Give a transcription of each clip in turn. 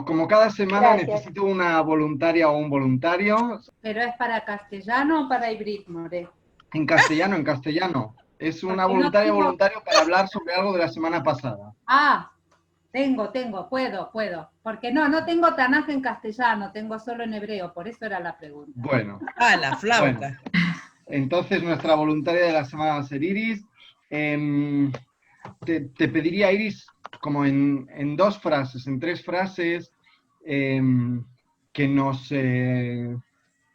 Como cada semana Gracias. necesito una voluntaria o un voluntario. ¿Pero es para castellano o para hibrid, More? En castellano, en castellano. Es una Porque no voluntaria o tengo... voluntario para hablar sobre algo de la semana pasada. Ah, puedo. Porque no tengo Tanaj en castellano, tengo solo en hebreo, por eso era la pregunta. Bueno, Ah, la bueno. flauta. Entonces nuestra voluntaria de la semana va a ser Iris. Em, te pediría, Iris, como en dos frases, en tres frases, em, que nos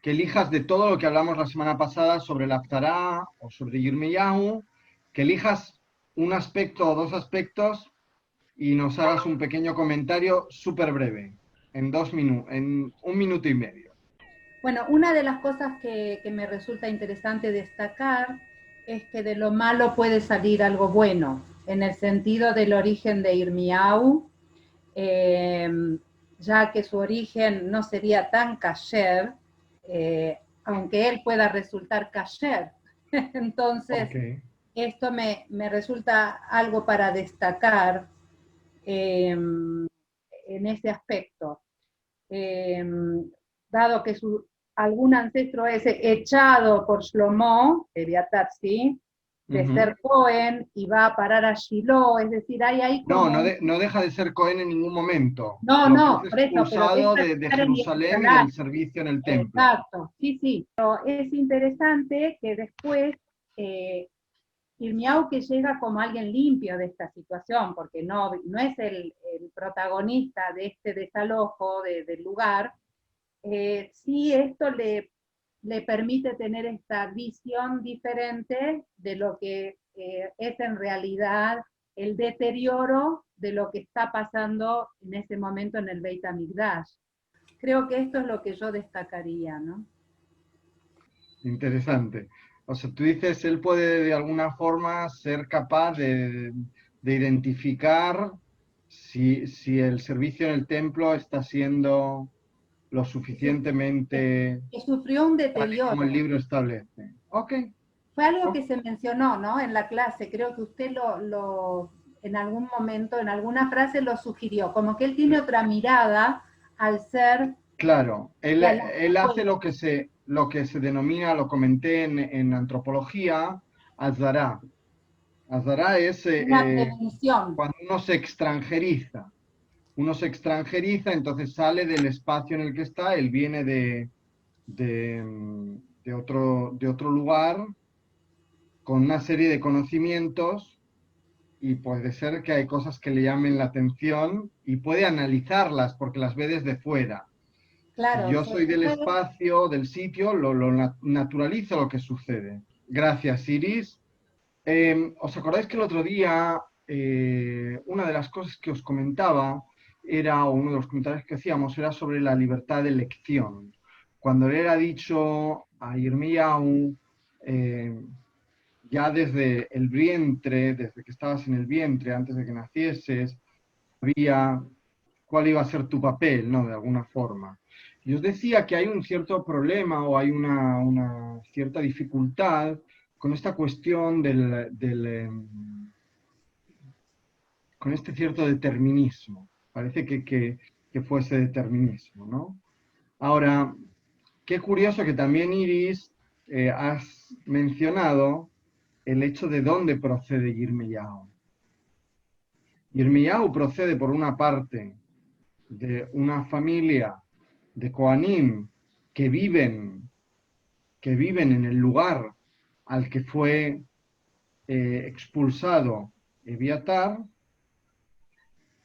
que elijas de todo lo que hablamos la semana pasada sobre la Haftará o sobre Yirmiyahu, que elijas un aspecto o dos aspectos y nos hagas un pequeño comentario súper breve, en 2 minutos, en 1 minuto y medio. Bueno, una de las cosas que me resulta interesante destacar es que de lo malo puede salir algo bueno, en el sentido del origen de Irmiau, eh, ya que su origen no sería tan kasher, aunque él pueda resultar kasher. Entonces, Ok. esto me resulta algo para destacar en ese aspecto. Eh, dado que algún ancestro es echado por Shlomo, Eviatar, ¿sí? De Ujú. ser Cohen y va a parar a Shiloh, es decir, hay ahí No, como... no deja de ser Cohen en ningún momento. Lo que es No, por eso, pero expulsado deja de de estar en Jerusalén y Yerushalayim. del servicio en el templo. Exacto, sí. Pero es interesante que después Irmiau que llega como alguien limpio de esta situación, porque no es el protagonista de este desalojo del lugar, sí esto le permite tener esta visión diferente de lo que es en realidad el deterioro de lo que está pasando en ese momento en el Beit HaMikdash. Creo que esto es lo que yo destacaría, ¿no? Interesante. O sea, tú dices, él puede de alguna forma ser capaz de identificar si el servicio en el templo está siendo lo suficientemente Que sufrió un tal y como el deterioro. libro establece. Ok, Fue algo ok. que se mencionó, ¿no? En la clase, creo que usted en algún momento, en alguna frase lo sugirió, como que él tiene otra mirada al ser Claro, y a la él hace fuerza, lo que se denomina, lo comenté en antropología, azará. Azará es una prevención. cuando uno se extranjeriza. Uno se extranjeriza, entonces sale del espacio en el que está, él viene de otro lugar con una serie de conocimientos y puede ser que hay cosas que le llamen la atención y puede analizarlas porque las ve desde fuera. Si Claro, yo soy del puede, espacio, del sitio, naturalizo lo que sucede. Gracias, Iris. ¿Os acordáis que el otro día una de las cosas que os comentaba era, o uno de los comentarios que hacíamos, era sobre la libertad de elección? Cuando le era dicho a Irmiyahu, eh, ya desde el vientre, desde que estabas en el vientre, antes de que nacieses, sabía cuál iba a ser tu papel, ¿no? De alguna forma. Y os decía que hay un cierto problema o hay una cierta dificultad con esta cuestión con este cierto determinismo. Parece que fuese determinismo, ¿no? Ahora, qué curioso que también, Iris, has mencionado el hecho de dónde procede Yirmiyahu. Yirmiyahu procede, por una parte, de una familia de Koanim que viven, que viven en el lugar al que fue expulsado Eviatar,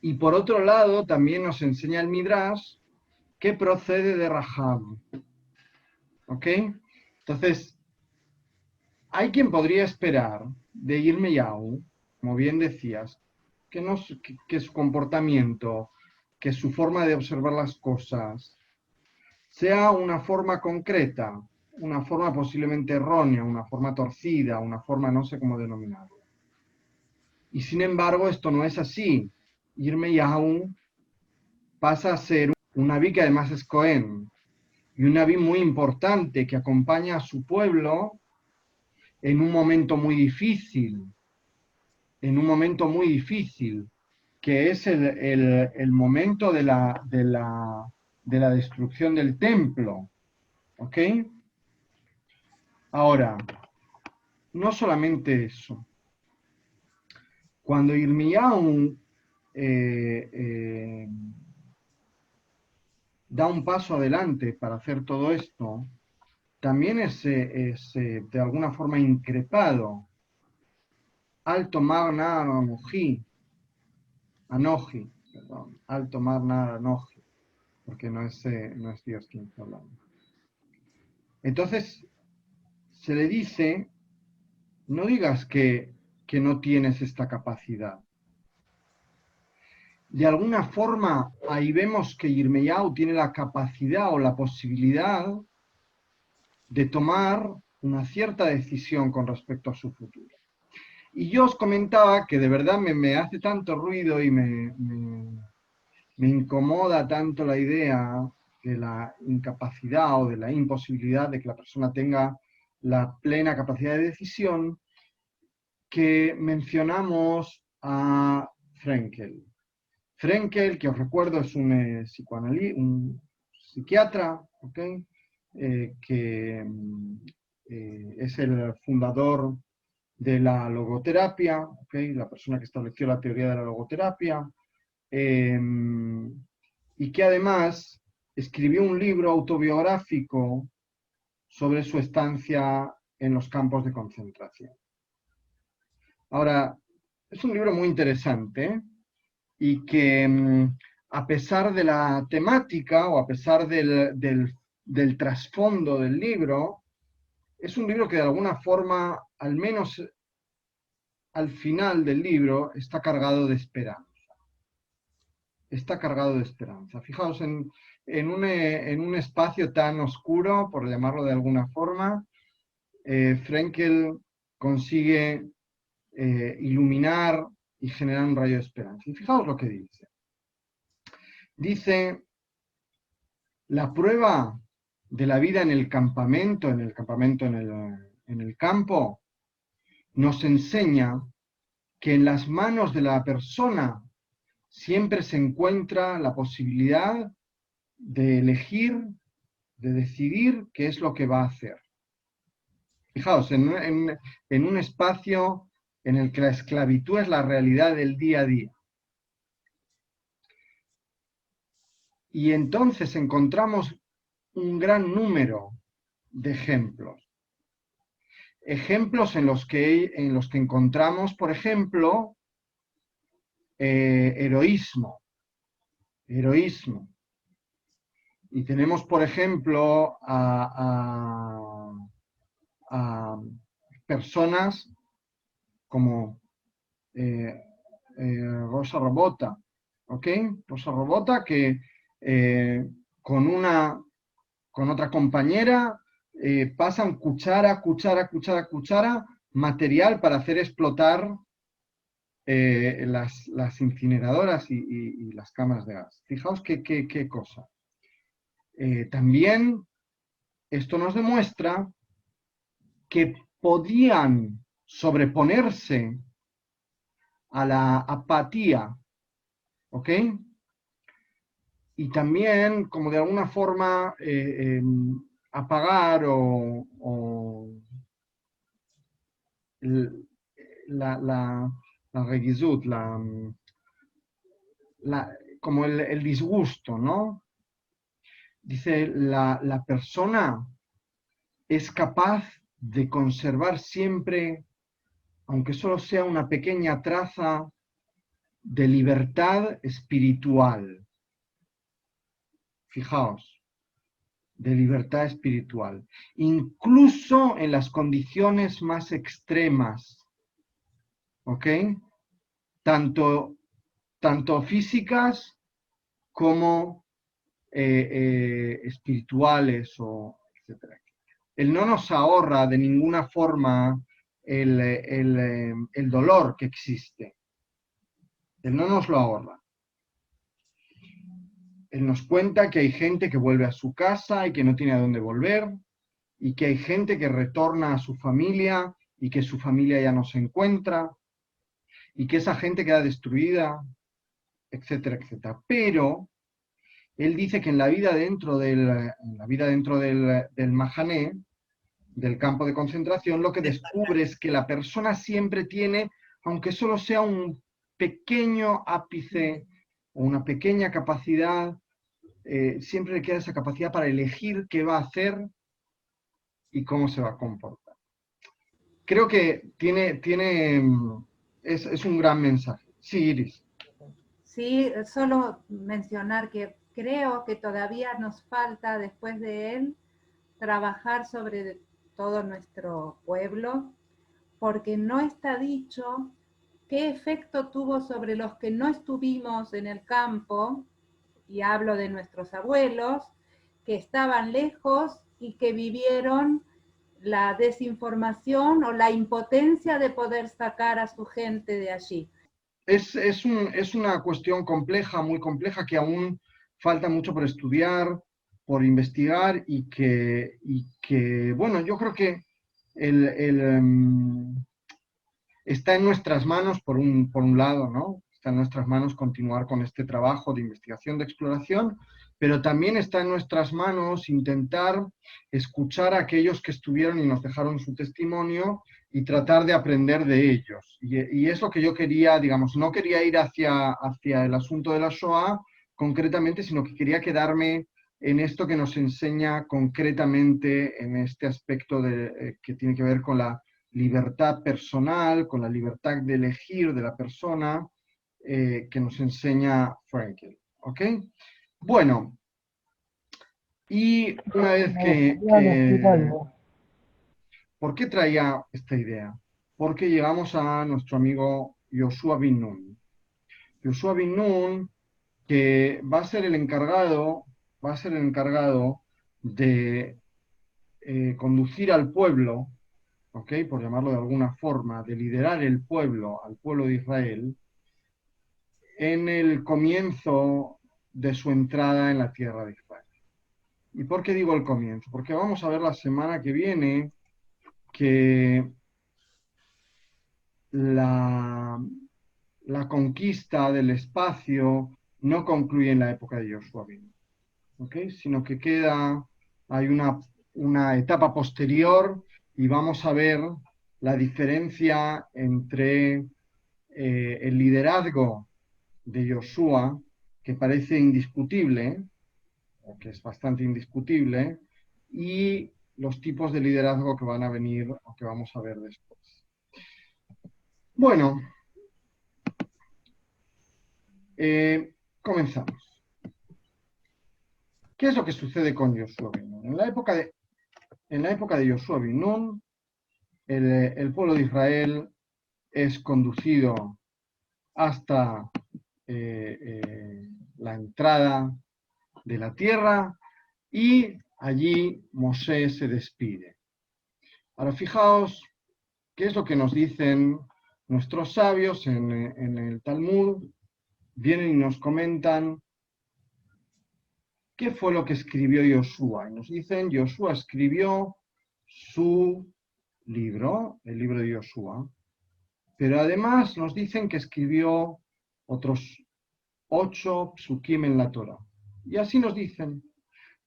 y por otro lado también nos enseña el Midrash que procede de Rahab. ¿Ok? Entonces, hay quien podría esperar de Yirmiyahu, como bien decías, que, no, que su comportamiento, que su forma de observar las cosas, sea una forma concreta, una forma posiblemente errónea, una forma torcida, una forma no sé cómo denominarla. Y sin embargo, esto no es así. Yirmiyahu pasa a ser un Naví que además es Cohen, y un Naví muy importante que acompaña a su pueblo en un momento muy difícil, que es el momento de la destrucción del templo. ¿Ok? Ahora, no solamente eso. Cuando Irmiyahu da un paso adelante para hacer todo esto, también es de alguna forma increpado. Alto mar nar anoji, perdón, alto mar nar anoji, porque no es Dios quien está hablando. Entonces, se le dice, no digas que no tienes esta capacidad. De alguna forma, ahí vemos que Yirmiyahu tiene la capacidad o la posibilidad de tomar una cierta decisión con respecto a su futuro. Y yo os comentaba que de verdad me hace tanto ruido y me incomoda tanto la idea de la incapacidad o de la imposibilidad de que la persona tenga la plena capacidad de decisión, que mencionamos a Frenkel. Frenkel, que os recuerdo, es un psiquiatra, ¿okay? Que es el fundador de la logoterapia, ¿okay? La persona que estableció la teoría de la logoterapia, y que además escribió un libro autobiográfico sobre su estancia en los campos de concentración. Ahora, es un libro muy interesante, ¿eh? Y que a pesar de la temática o a pesar del trasfondo del libro, es un libro que de alguna forma, al menos al final del libro, está cargado de esperanza. Está cargado de esperanza. Fijaos, en un espacio tan oscuro, por llamarlo de alguna forma, Frenkel consigue iluminar y generar un rayo de esperanza. Y fijaos lo que dice. Dice, la prueba de la vida en el campamento, en el campo, nos enseña que en las manos de la persona siempre se encuentra la posibilidad de elegir, de decidir qué es lo que va a hacer. Fijaos, en un espacio en el que la esclavitud es la realidad del día a día. Y entonces encontramos un gran número de ejemplos. Ejemplos en los que encontramos, por ejemplo, heroísmo. Y tenemos, por ejemplo, a personas como Rosa Robota, ¿ok? Rosa Robota que con otra compañera pasan cuchara, material para hacer explotar las incineradoras y las cámaras de gas. Fijaos qué cosa. También esto nos demuestra que podían sobreponerse a la apatía, ¿ok? Y también, como de alguna forma, apagar la regizut, como el disgusto, ¿no? Dice, la persona es capaz de conservar siempre, aunque solo sea una pequeña traza de libertad espiritual. Fijaos, de libertad espiritual, incluso en las condiciones más extremas, ¿ok? Tanto físicas como espirituales, etc. Él no nos ahorra de ninguna forma el dolor que existe. Él no nos lo ahorra. Él nos cuenta que hay gente que vuelve a su casa y que no tiene a dónde volver, y que hay gente que retorna a su familia y que su familia ya no se encuentra, y que esa gente queda destruida, etcétera, etcétera. Pero él dice que en la vida dentro del Mahané, del campo de concentración, lo que descubre es que la persona siempre tiene, aunque solo sea un pequeño ápice o una pequeña capacidad, siempre le queda esa capacidad para elegir qué va a hacer y cómo se va a comportar. Creo que es un gran mensaje. Sí, Iris. Sí, solo mencionar que creo que todavía nos falta, después de él, trabajar sobre todo nuestro pueblo, porque no está dicho qué efecto tuvo sobre los que no estuvimos en el campo, y hablo de nuestros abuelos, que estaban lejos y que vivieron la desinformación o la impotencia de poder sacar a su gente de allí. Es una cuestión compleja, muy compleja, que aún falta mucho por estudiar, por investigar bueno, yo creo que está en nuestras manos, por un lado, ¿no? Está en nuestras manos continuar con este trabajo de investigación, de exploración, pero también está en nuestras manos intentar escuchar a aquellos que estuvieron y nos dejaron su testimonio y tratar de aprender de ellos. Y es lo que yo quería, digamos, no quería ir hacia el asunto de la Shoah concretamente, sino que quería quedarme en esto que nos enseña concretamente en este aspecto que tiene que ver con la libertad personal, con la libertad de elegir de la persona que nos enseña Frankel. ¿Ok? Bueno, y una vez ¿por qué traía esta idea? Porque llegamos a nuestro amigo Yoshua bin Nun. Yoshua bin Nun, que va a ser el encargado de conducir al pueblo, ¿ok? Por llamarlo de alguna forma, de liderar el pueblo, al pueblo de Israel, en el comienzo de su entrada en la tierra de Israel. ¿Y por qué digo el comienzo? Porque vamos a ver la semana que viene que la, la conquista del espacio no concluye en la época de Joshua bin Nun, ¿ok? Sino que hay una etapa posterior y vamos a ver la diferencia entre el liderazgo de Joshua, que parece indiscutible, o que es bastante indiscutible, y los tipos de liderazgo que van a venir o que vamos a ver después. Bueno, comenzamos. ¿Qué es lo que sucede con Joshua bin Nun? En la época de Joshua bin Nun, el pueblo de Israel es conducido hasta la entrada de la tierra y allí Moshe se despide. Ahora fijaos qué es lo que nos dicen nuestros sabios en el Talmud. Vienen y nos comentan qué fue lo que escribió Yoshua. Y nos dicen, Yoshua escribió su libro, el libro de Yoshua, pero además nos dicen que escribió otros 8 psukim en la Torah. Y así nos dicen.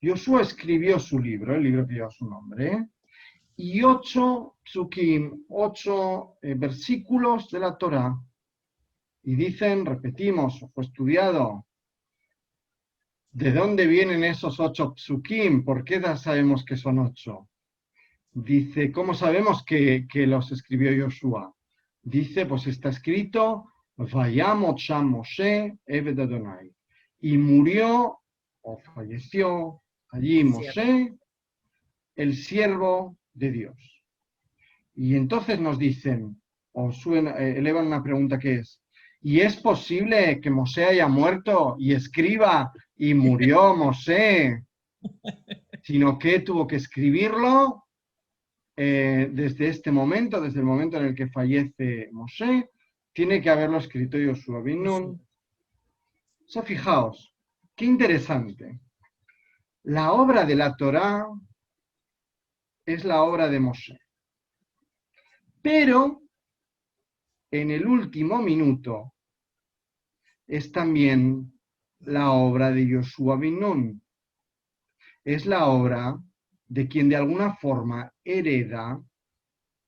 Yoshua escribió su libro, el libro que lleva su nombre, y 8 psukim, 8 versículos de la Torah. Y dicen, repetimos, fue estudiado, ¿de dónde vienen esos 8 psukim? ¿Por qué sabemos que son 8? Dice, ¿cómo sabemos que los escribió Yoshua? Dice, pues está escrito, Vayamot Sham Moshe Eved Adonai. Y murió o falleció allí Moshe, el siervo de Dios. Y entonces nos dicen, o elevan una pregunta que es, ¿y es posible que Moshe haya muerto y escriba y murió Moshe? Sino que tuvo que escribirlo desde este momento, desde el momento en el que fallece Moshe, tiene que haberlo escrito Yoshua bin Nun. O sea, fijaos, qué interesante. La obra de la Torá es la obra de Moshe. Pero en el último minuto es también la obra de Yoshua bin Nun. Es la obra de quien de alguna forma hereda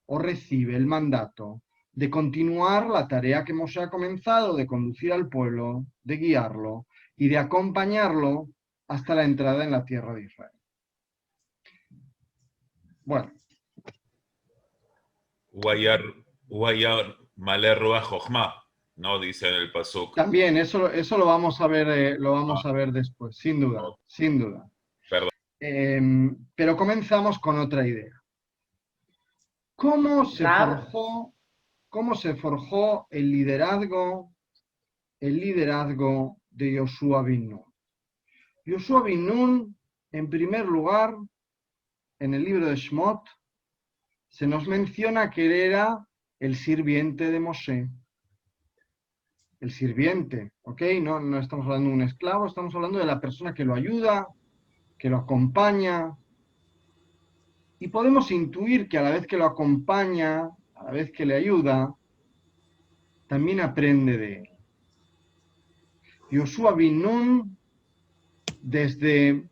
o recibe el mandato de continuar la tarea que Moshe ha comenzado, de conducir al pueblo, de guiarlo y de acompañarlo hasta la entrada en la tierra de Israel. Bueno, Uayar Maler Ruach Jochma, ¿no? Dice en el Pasuk. también eso lo vamos a ver después, sin duda, No, sin duda. perdón. Pero comenzamos con otra idea. ¿Cómo se Rab, forjó el liderazgo de Yoshua bin Nun? Yoshua bin Nun, en primer lugar, en el libro de Shmot, se nos menciona que él era el sirviente de Moshe. El sirviente, ¿ok? No estamos hablando de un esclavo, estamos hablando de la persona que lo ayuda, que lo acompaña. Y podemos intuir que a la vez que lo acompaña, a la vez que le ayuda, también aprende de él. Yoshua bin Nun, desde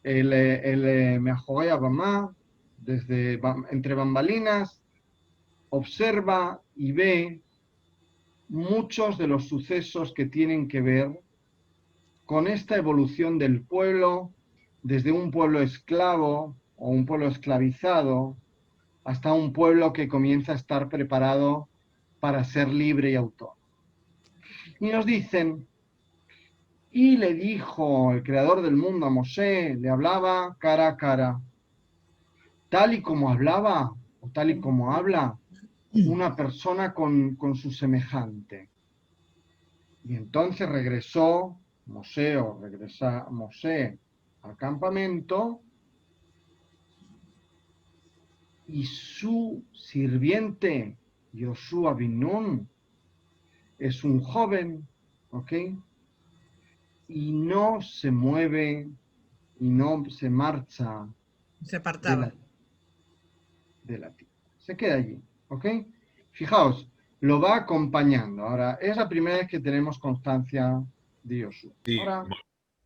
el Meajoray Abamá, desde entre bambalinas, observa y ve muchos de los sucesos que tienen que ver con esta evolución del pueblo, desde un pueblo esclavo o un pueblo esclavizado, hasta un pueblo que comienza a estar preparado para ser libre y autónomo. Y nos dicen, y le dijo el creador del mundo a Moshe, le hablaba cara a cara, tal y como hablaba, o tal y como habla una persona con su semejante. Y entonces regresó regresa Moshe al campamento y su sirviente, Yoshua bin Nun, es un joven, ¿ok? Y no se mueve y no se marcha Se de apartaba. la tierra. Se queda allí, ¿ok? Fijaos, lo va acompañando. Ahora, es la primera vez que tenemos constancia de Yoshua. Sí, Ahora,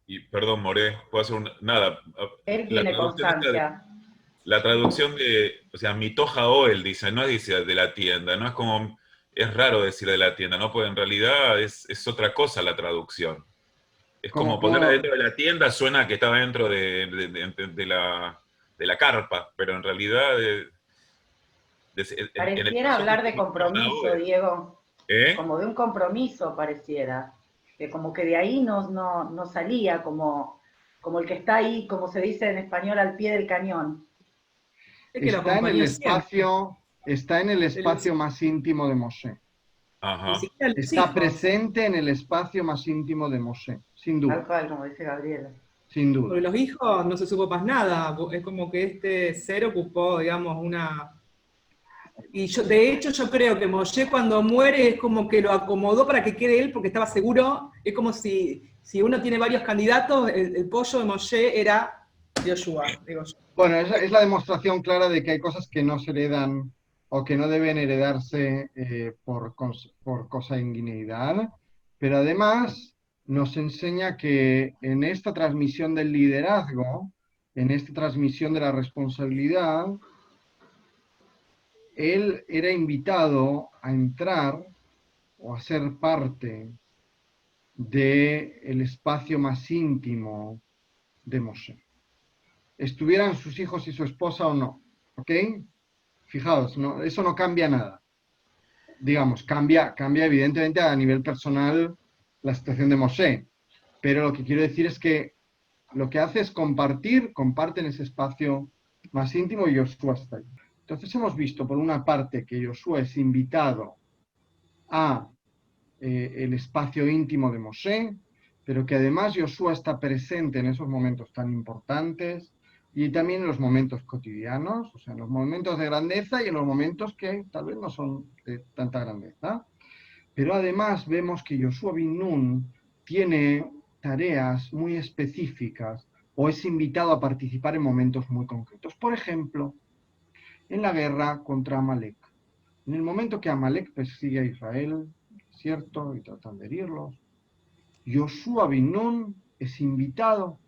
y perdón, More, puedo hacer nada. él La tiene traducción esta constancia. la traducción de, o sea, mitoja oel, dice, no dice de la tienda, no es como, es raro decir de la tienda, ¿no? Porque en realidad es otra cosa la traducción. Es como ponerla como dentro de la tienda, suena que estaba dentro de la carpa, pero en realidad en el Pareciera paso hablar de mitoja compromiso, oel. Diego, ¿Eh? como de un compromiso pareciera, que como que de ahí no salía, como el que está ahí, como se dice en español, al pie del cañón. Es que lo acompañó siempre. está en el espacio más íntimo de Moshe. Ni Ajá. siquiera los Está hijos. presente en el espacio más íntimo de Moshe, sin Tal duda, cual, como dice Gabriela. sin Porque duda. los hijos no se supo más nada. Es como que este ser ocupó, digamos, una. Y yo, de hecho, yo creo que Moshe cuando muere es como que lo acomodó para que quede él porque estaba seguro. Es como si uno tiene varios candidatos, el pollo de Moshe era Yoshua, digo yo. Bueno, es la demostración clara de que hay cosas que no se heredan o que no deben heredarse por consanguinidad, pero además nos enseña que en esta transmisión del liderazgo, en esta transmisión de la responsabilidad, él era invitado a entrar o a ser parte del espacio más íntimo de Moshe. Estuvieran sus hijos y su esposa o no, ¿ok? Fijaos, eso no cambia nada. Digamos, cambia evidentemente a nivel personal la situación de Moshe, pero lo que quiero decir es que lo que hace es comparten ese espacio más íntimo y Yoshua está ahí. Entonces hemos visto por una parte que Yoshua es invitado a el espacio íntimo de Moshe, pero que además Yoshua está presente en esos momentos tan importantes y también en los momentos cotidianos, o sea, en los momentos de grandeza y en los momentos que tal vez no son de tanta grandeza. Pero además vemos que Yoshua bin Nun tiene tareas muy específicas o es invitado a participar en momentos muy concretos. Por ejemplo, en la guerra contra Amalek. En el momento que Amalek persigue a Israel, ¿cierto? Y tratan de herirlos, Yoshua bin Nun es invitado.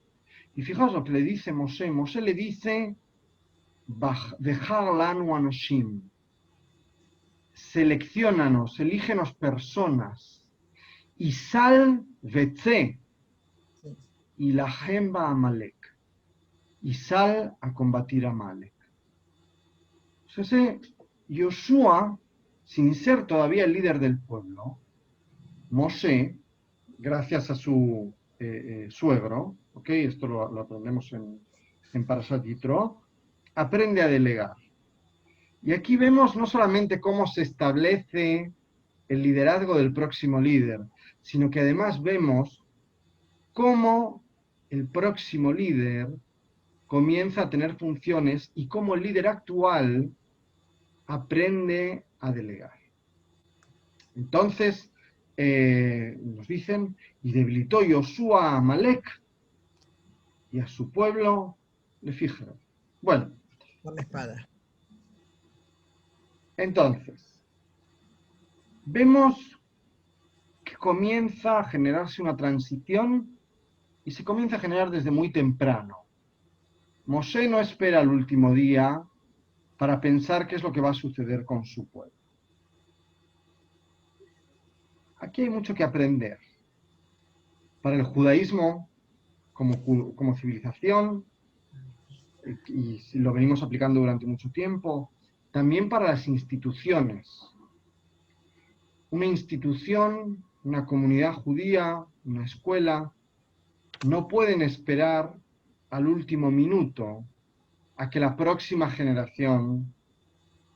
Y fijaos lo que le dice Moshe. Moshe le dice, Dejar lanu anoshim. Selecciónanos, elígenos personas. Y sal vetze. Y la jemba Amalek. Y sal a combatir a Amalek. Entonces, Yoshua, sin ser todavía el líder del pueblo, Moshe, gracias a su suegro, ¿okay? Esto lo aprendemos en Parashat Yitro, aprende a delegar. Y aquí vemos no solamente cómo se establece el liderazgo del próximo líder, sino que además vemos cómo el próximo líder comienza a tener funciones y cómo el líder actual aprende a delegar. Entonces, nos dicen, y debilitó Yoshua a Amalek y a su pueblo le fijaron. Bueno. Con la espada. Entonces, vemos que comienza a generarse una transición y se comienza a generar desde muy temprano. Moshe no espera el último día para pensar qué es lo que va a suceder con su pueblo. Aquí hay mucho que aprender. Para el judaísmo, como civilización, y lo venimos aplicando durante mucho tiempo, también para las instituciones. Una institución, una comunidad judía, una escuela, no pueden esperar al último minuto a que la próxima generación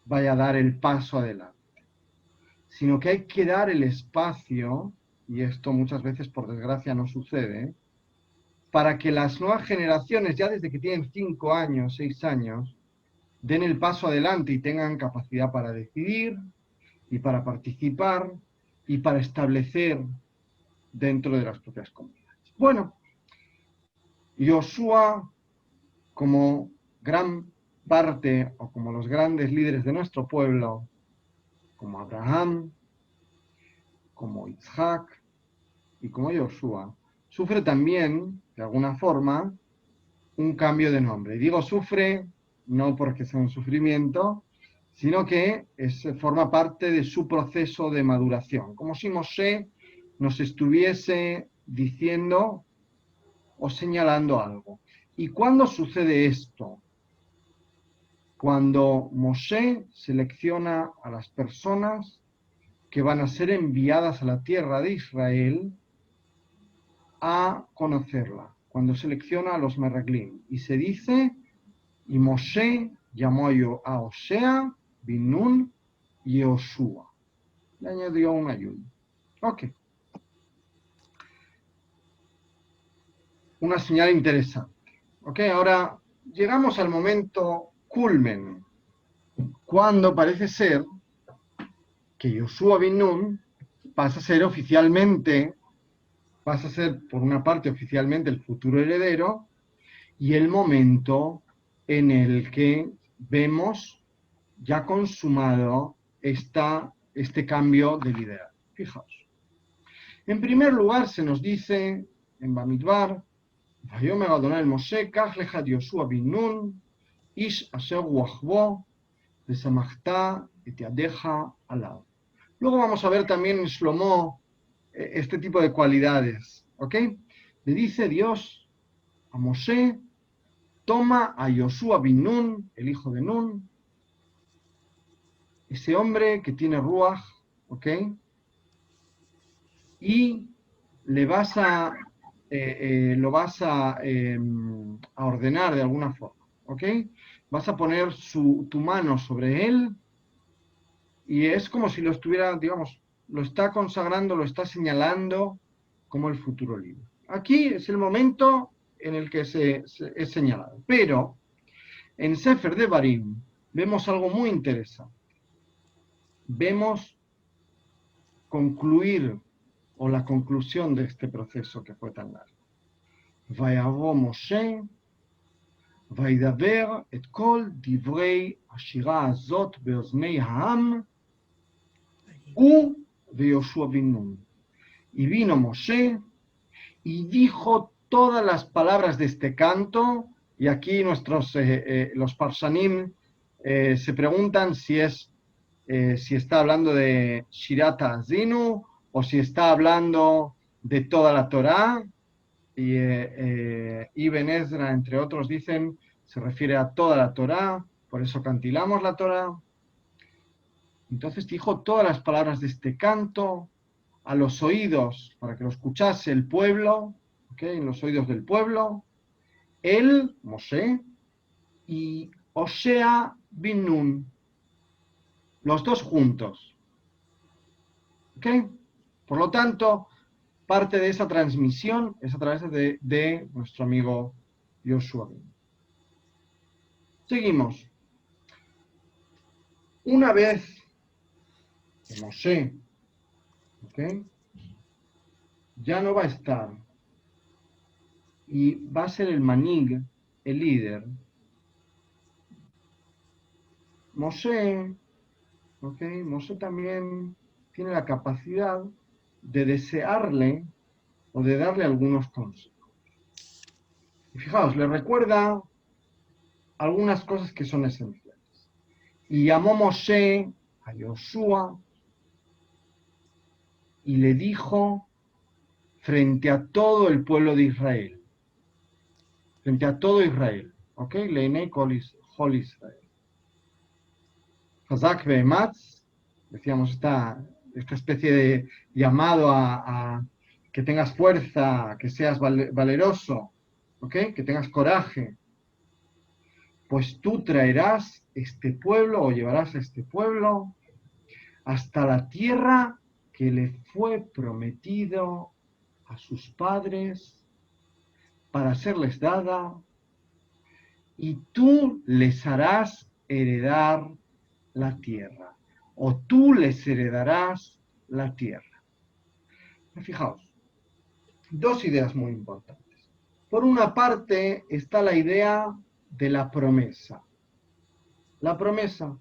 vaya a dar el paso adelante, sino que hay que dar el espacio, y esto muchas veces por desgracia no sucede, para que las nuevas generaciones, ya desde que tienen 5 años, 6 años, den el paso adelante y tengan capacidad para decidir y para participar y para establecer dentro de las propias comunidades. Bueno, Yoshua, como gran parte o como los grandes líderes de nuestro pueblo, como Abraham, como Isaac y como Yoshua, sufre también, de alguna forma, un cambio de nombre. Y digo sufre no porque sea un sufrimiento, sino que forma parte de su proceso de maduración. Como si Moshe nos estuviese diciendo o señalando algo. ¿Y cuándo sucede esto? Cuando Moshe selecciona a las personas que van a ser enviadas a la tierra de Israel a conocerla. Cuando selecciona a los meraglim. Y se dice, y Moshe llamó a Osea, bin Nun y Yoshua. Le añadió un ayuno. Ok. Una señal interesante. Ok, ahora llegamos al momento culmen, cuando parece ser que Yoshua bin Nun pasa a ser por una parte oficialmente el futuro heredero, y el momento en el que vemos ya consumado este cambio de liderazgo. Fijaos. En primer lugar se nos dice en Bamidbar, Vayomer Adonai el Moshe, Kach lecha Yoshua bin Nun, ish asher ruachbo, vesamachta et yadeja alav. Luego vamos a ver también en Shlomo este tipo de cualidades, ¿ok? Le dice Dios a Moshe, toma a Yoshua bin Nun, el hijo de Nun, ese hombre que tiene ruach, ¿ok? Y le vas lo vas a ordenar de alguna forma, ¿ok? Vas a poner tu mano sobre él y es como si lo estuviera, digamos, lo está consagrando, lo está señalando como el futuro líder. Aquí es el momento en el que es señalado. Pero en Sefer Devarim vemos algo muy interesante. Vemos concluir o la conclusión de este proceso que fue tan largo. Vayavo Moshe, vaydaber et kol divrei hashira azot beoznei ha'am u veYoshua bin Nun. Y vino Moshe y dijo todas las palabras de este canto, y aquí los Parshanim se preguntan si está hablando de Shirat HaAzinu o si está hablando de toda la Torá, y Ibn Ezra, entre otros, dicen, se refiere a toda la Torá, por eso cantilamos la Torá. Entonces dijo todas las palabras de este canto a los oídos, para que lo escuchase el pueblo, ¿okay? En los oídos del pueblo, él, Moshe, y Osea bin Nun, los dos juntos. ¿Okay? Por lo tanto, parte de esa transmisión es a través de nuestro amigo Yoshua. Seguimos. Una vez que Moshe, ¿okay?, ya no va a estar y va a ser el manig, el líder, Moshe, ¿okay?, Moshe también tiene la capacidad de desearle o de darle algunos consejos. Y fijaos, le recuerda algunas cosas que son esenciales. Y llamó Moshe a Yoshua y le dijo frente a todo el pueblo de Israel, frente a todo Israel, ¿ok? Leinei kol Israel. Hazak ve'ematz, decíamos, esta especie de llamado a que tengas fuerza, que seas valeroso, ¿ok? Que tengas coraje. Pues tú traerás este pueblo o llevarás a este pueblo hasta la tierra que le fue prometido a sus padres para serles dada, y tú les harás heredar la tierra, o tú les heredarás la tierra. Fijaos, dos ideas muy importantes. Por una parte está la idea de la promesa. La promesa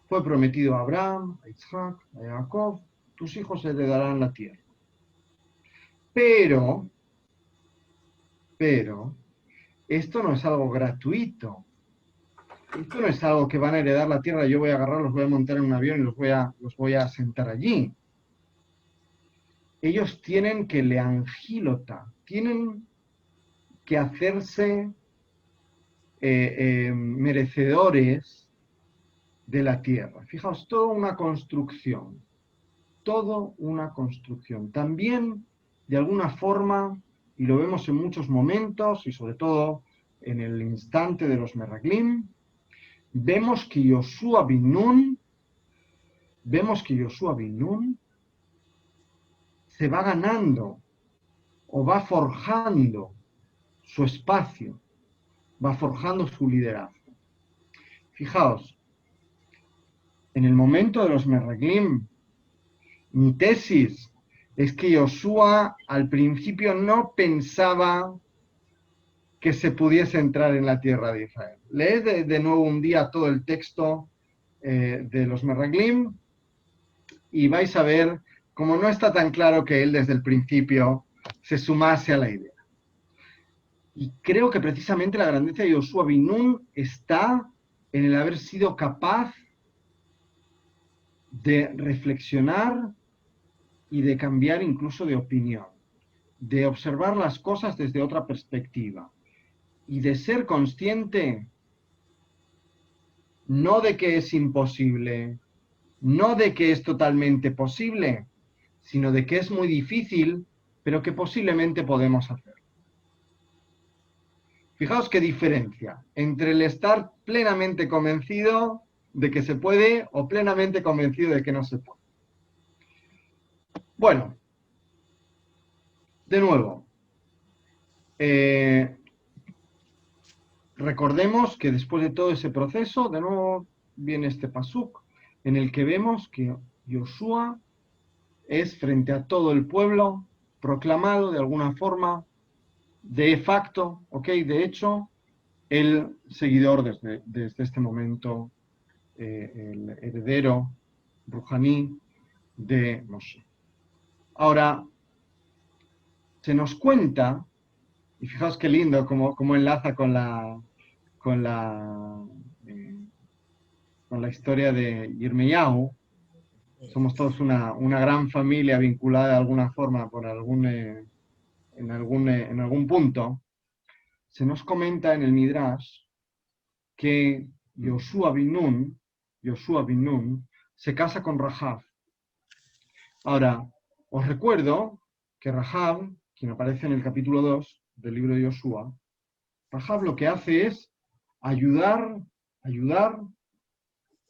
fue prometido a Abraham, a Isaac, a Jacob, tus hijos heredarán la tierra. Pero, esto no es algo gratuito. Esto no es algo que van a heredar la tierra, yo voy a agarrar, los voy a montar en un avión y los voy a sentar allí. Ellos tienen que leangilota, tienen que hacerse merecedores de la tierra. Fijaos, toda una construcción. También, de alguna forma, y lo vemos en muchos momentos, y sobre todo en el instante de los Meraglim, vemos que Yoshua bin Nun se va ganando o va forjando su espacio, va forjando su liderazgo. Fijaos, en el momento de los Meraglim, mi tesis es que Yoshua al principio no pensaba que se pudiese entrar en la tierra de Israel. Leed de nuevo un día todo el texto de los Meraglim y vais a ver cómo no está tan claro que él desde el principio se sumase a la idea. Y creo que precisamente la grandeza de Yoshua bin Nun está en el haber sido capaz de reflexionar y de cambiar incluso de opinión, de observar las cosas desde otra perspectiva y de ser consciente no de que es imposible, no de que es totalmente posible, sino de que es muy difícil, pero que posiblemente podemos hacer. Fijaos qué diferencia entre el estar plenamente convencido de que se puede o plenamente convencido de que no se puede. Bueno, de nuevo, recordemos que después de todo ese proceso, de nuevo viene este pasuk en el que vemos que Yoshua es frente a todo el pueblo proclamado de alguna forma, de facto, ¿ok? De hecho, el seguidor desde este momento, el heredero Ruhaní de Moshe. Ahora, se nos cuenta, y fijaos qué lindo cómo enlaza con la historia de Yirmiyahu. Somos todos una gran familia vinculada de alguna forma por en algún punto. Se nos comenta en el Midrash que Yoshua bin Nun se casa con Rahab. Ahora, os recuerdo que Rahab, quien aparece en el capítulo 2 del libro de Yoshua, Rahab lo que hace es ayudar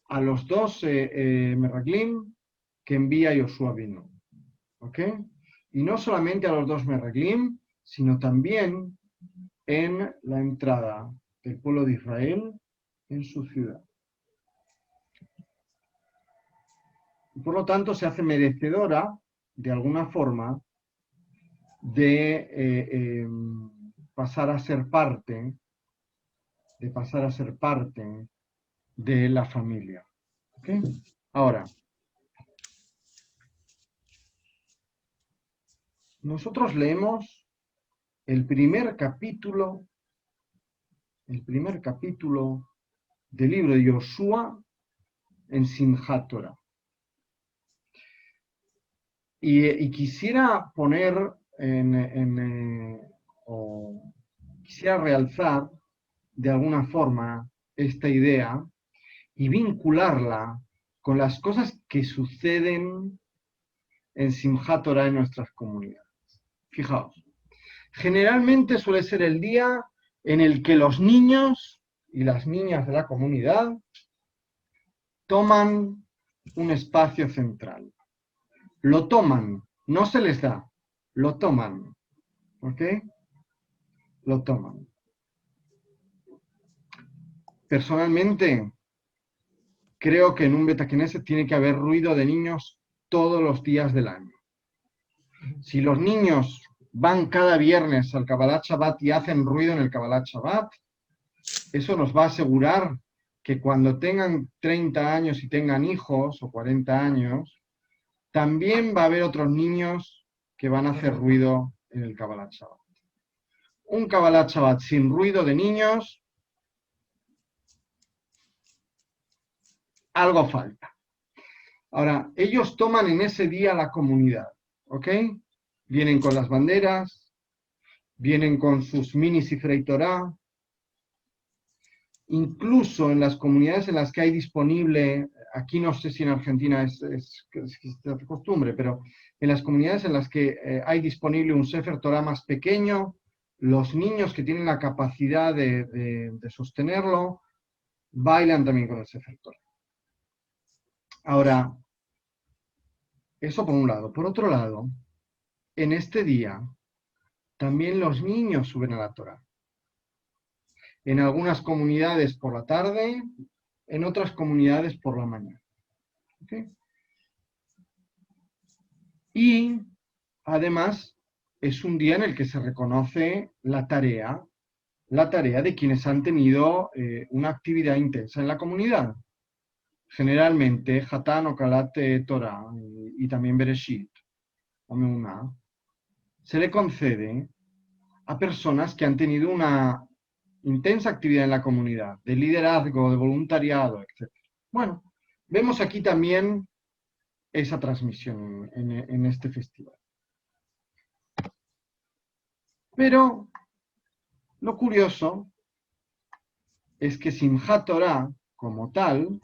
a los dos Meraglim que envía Yoshua bin Nun. ¿Ok? Y no solamente a los dos Meraglim, sino también en la entrada del pueblo de Israel en su ciudad. Y por lo tanto se hace merecedora, de alguna forma, de pasar a ser parte de la familia. ¿Okay? Ahora, nosotros leemos el primer capítulo del libro de Yoshua en Simchat Torah. Y quisiera poner o quisiera realzar de alguna forma esta idea y vincularla con las cosas que suceden en Simchat Torah en nuestras comunidades. Fijaos, generalmente suele ser el día en el que los niños y las niñas de la comunidad toman un espacio central. Lo toman, no se les da, lo toman. ¿Ok? Lo toman. Personalmente, creo que en un Beta Knesset tiene que haber ruido de niños todos los días del año. Si los niños van cada viernes al Kabbalat Shabbat y hacen ruido en el Kabbalat Shabbat, eso nos va a asegurar que cuando tengan 30 años y tengan hijos, o 40 años, también va a haber otros niños que van a hacer ruido en el Kabbalat Shabbat. Un Kabbalat Shabbat sin ruido de niños, algo falta. Ahora, ellos toman en ese día la comunidad, ¿ok? Vienen con las banderas, vienen con sus mini Sifrei Torah. Incluso en las comunidades en las que hay disponible, aquí no sé si en Argentina es costumbre, pero en las comunidades en las que hay disponible un Sefer Torah más pequeño, los niños que tienen la capacidad de sostenerlo, bailan también con el Sefer Torah. Ahora, eso por un lado. Por otro lado, en este día, también los niños suben a la Torah. En algunas comunidades por la tarde, en otras comunidades por la mañana. ¿Okay? Y además es un día en el que se reconoce la tarea de quienes han tenido una actividad intensa en la comunidad. Generalmente, Hatán o Kalat Torah y también Bereshit, Ameunah, se le concede a personas que han tenido una intensa actividad en la comunidad, de liderazgo, de voluntariado, etc. Bueno, vemos aquí también esa transmisión en este festival. Pero lo curioso es que Simchat Torah, como tal,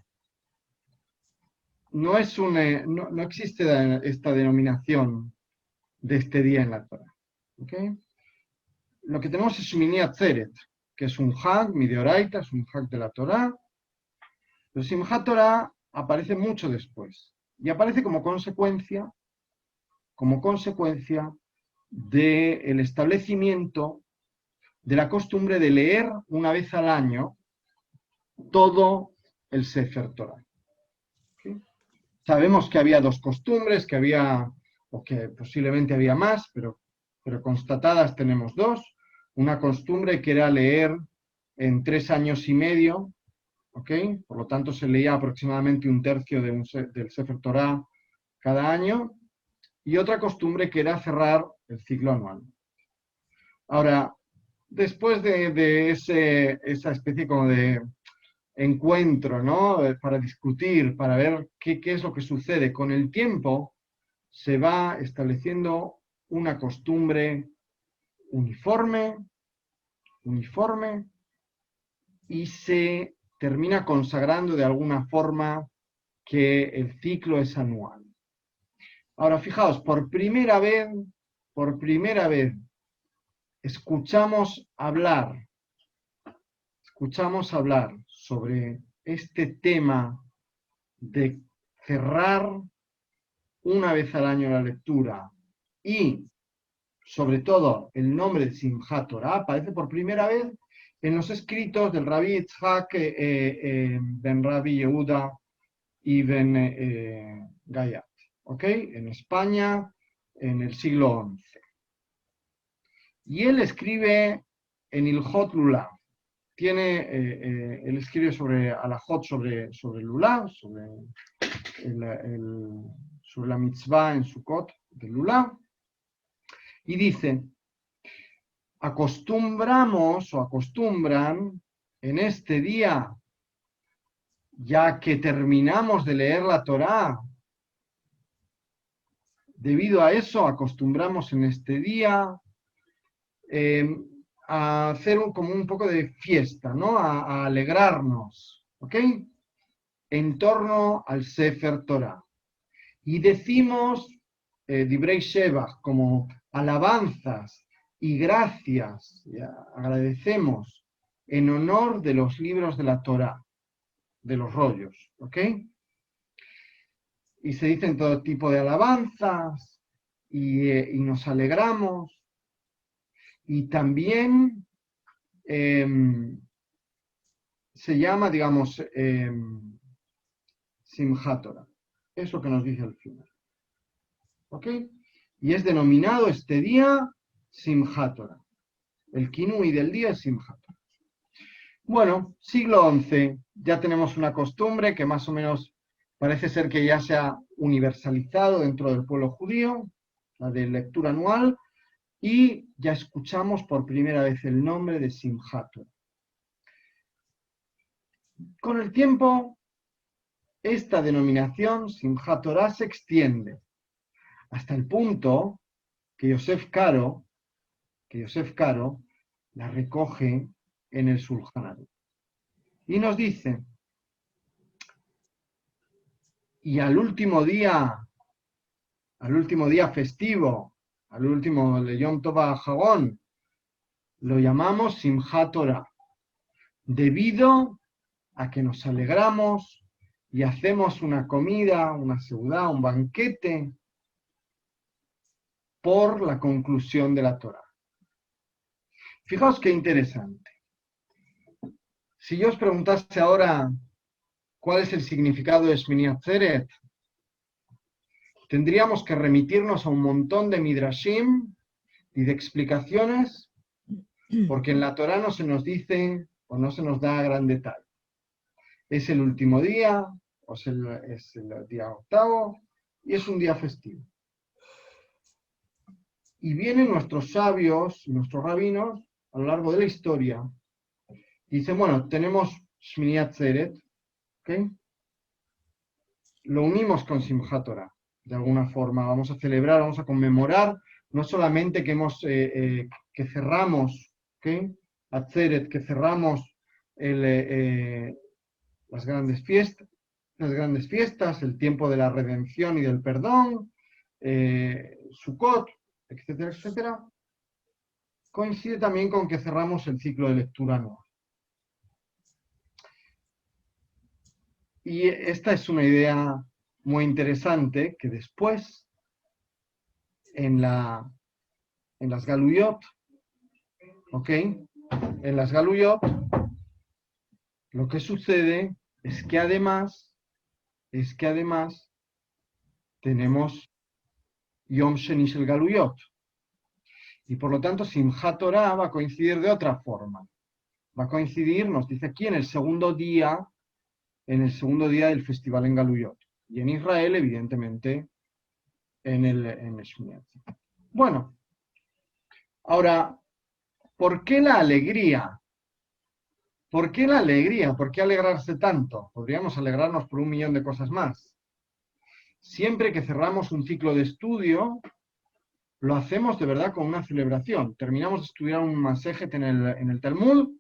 no existe esta denominación de este día en la Torah. ¿Okay? Lo que tenemos es Shmini Atzeret, que es un Hag, Mideoraita, es un Hag de la Torah. Pero Simchat Torah aparece mucho después. Y aparece como consecuencia del establecimiento de la costumbre de leer una vez al año todo el Sefer Torah. ¿Okay? Sabemos que había dos costumbres, o que posiblemente había más, pero constatadas tenemos dos. Una costumbre que era leer en 3 años y medio, ¿ok? Por lo tanto se leía aproximadamente 1/3 del Sefer Torah cada año. Y otra costumbre que era cerrar el ciclo anual. Ahora, después de esa especie como de encuentro, ¿no? Para discutir, para ver qué es lo que sucede, con el tiempo se va estableciendo una costumbre uniforme, y se termina consagrando de alguna forma que el ciclo es anual. Ahora, fijaos, por primera vez, escuchamos hablar sobre este tema de cerrar una vez al año la lectura y, sobre todo, el nombre de Simchat Torah aparece por primera vez en los escritos del Rabbi Yitzhak ben Rabbi Yehuda y ben Gayat, ¿ok? En España, en el siglo XI. Y él escribe en Ilhot Lulav. Él escribe sobre Alajot, sobre Lulav, sobre la mitzvah en Sukkot de Lulav, y dice: acostumbramos o acostumbran en este día, ya que terminamos de leer la Torá, debido a eso acostumbramos en este día a hacer como un poco de fiesta, ¿no? A alegrarnos, ¿ok? En torno al Sefer Torah. Y decimos Divrei Shevach, como alabanzas y gracias, y agradecemos en honor de los libros de la Torah, de los rollos, ¿ok? Y se dicen todo tipo de alabanzas y nos alegramos. Y también se llama, digamos, Simchat Torah. Eso que nos dice al final. ¿Ok? Y es denominado este día Simchat Torah. El kinui del día es Simchat Torah. Bueno, siglo XI, ya tenemos una costumbre que más o menos parece ser que ya se ha universalizado dentro del pueblo judío, la de lectura anual, y ya escuchamos por primera vez el nombre de Simchat Torah. Con el tiempo, esta denominación, Simchat Torah, se extiende hasta el punto que Yosef Karo la recoge en el Shulchan Aruch. Y nos dice: y al último día festivo, al último de Yom Tov HaAchagón, lo llamamos Simchat Torah, debido a que nos alegramos y hacemos una comida, una seudá, un banquete, por la conclusión de la Torah. Fijaos qué interesante. Si yo os preguntase ahora cuál es el significado de Shmini Atzeret, tendríamos que remitirnos a un montón de midrashim y de explicaciones, porque en la Torah no se nos dice o no se nos da gran detalle. Es el último día, es el día octavo, y es un día festivo. Y vienen nuestros sabios, nuestros rabinos, a lo largo de la historia, y dicen: bueno, tenemos Shmini Atzeret, ¿ok? Lo unimos con Simchat Torah, de alguna forma. Vamos a celebrar, vamos a conmemorar, no solamente que cerramos, ¿ok? Atzeret, que cerramos las grandes fiestas, el tiempo de la redención y del perdón, Sukkot, etcétera, etcétera. Coincide también con que cerramos el ciclo de lectura anual. Y esta es una idea muy interesante que después, en las Galuyot, ¿ok? En las Galuyot, lo que sucede es que además tenemos Yom Sheni Shel Galuyot. Y por lo tanto, Simchat Torah va a coincidir de otra forma. Va a coincidir, nos dice aquí, en el segundo día del festival en Galuyot. Y en Israel, evidentemente, en el Shmini Atzeret. Bueno, ahora, ¿por qué la alegría? ¿Por qué la alegría? ¿Por qué alegrarse tanto? Podríamos alegrarnos por 1.000.000 de cosas más. Siempre que cerramos un ciclo de estudio, lo hacemos de verdad con una celebración. Terminamos de estudiar un masejet en el Talmud,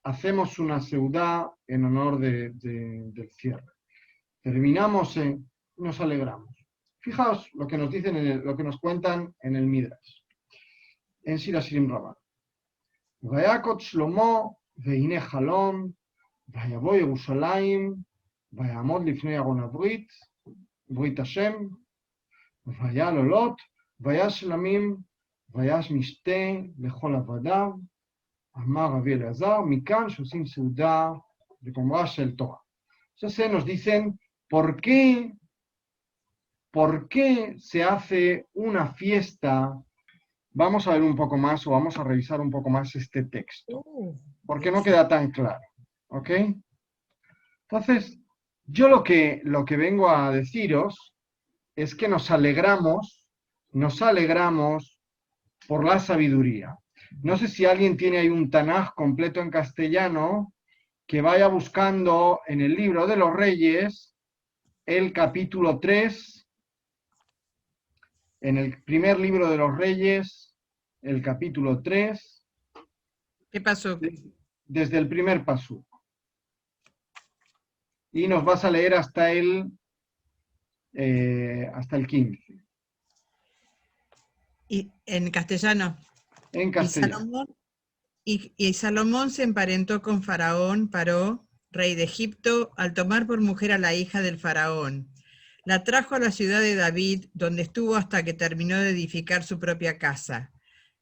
hacemos una seudá en honor del cierre. Terminamos, nos alegramos. Fijaos lo que nos dicen, lo que nos cuentan en el Midrash, en Shir Hashirim Rabbah. Vayakot Shlomo veine Halom, vayavo Yerushalayim, vayamod lifnei Aron Habrit, Brit Hashem, vayal olot, vayash shlamim, vayash mishte lechol avadav, amar Rabbi Eleazar, mikan shosim seuda lekomra shel Torah. Entonces nos dicen, ¿por qué se hace una fiesta? Vamos a ver un poco más, o vamos a revisar un poco más este texto, porque no queda tan claro, ¿ok? Entonces, yo lo que vengo a deciros es que nos alegramos por la sabiduría. No sé si alguien tiene ahí un Tanaj completo en castellano, que vaya buscando en el libro de los Reyes, el capítulo 3, en el primer libro de los Reyes, el capítulo 3. ¿Qué pasó? Desde el primer pasú. Y nos vas a leer hasta el 15. Y en castellano. En castellano. Y Salomón se emparentó con Faraón, Paró, rey de Egipto, al tomar por mujer a la hija del Faraón. La trajo a la ciudad de David, donde estuvo hasta que terminó de edificar su propia casa,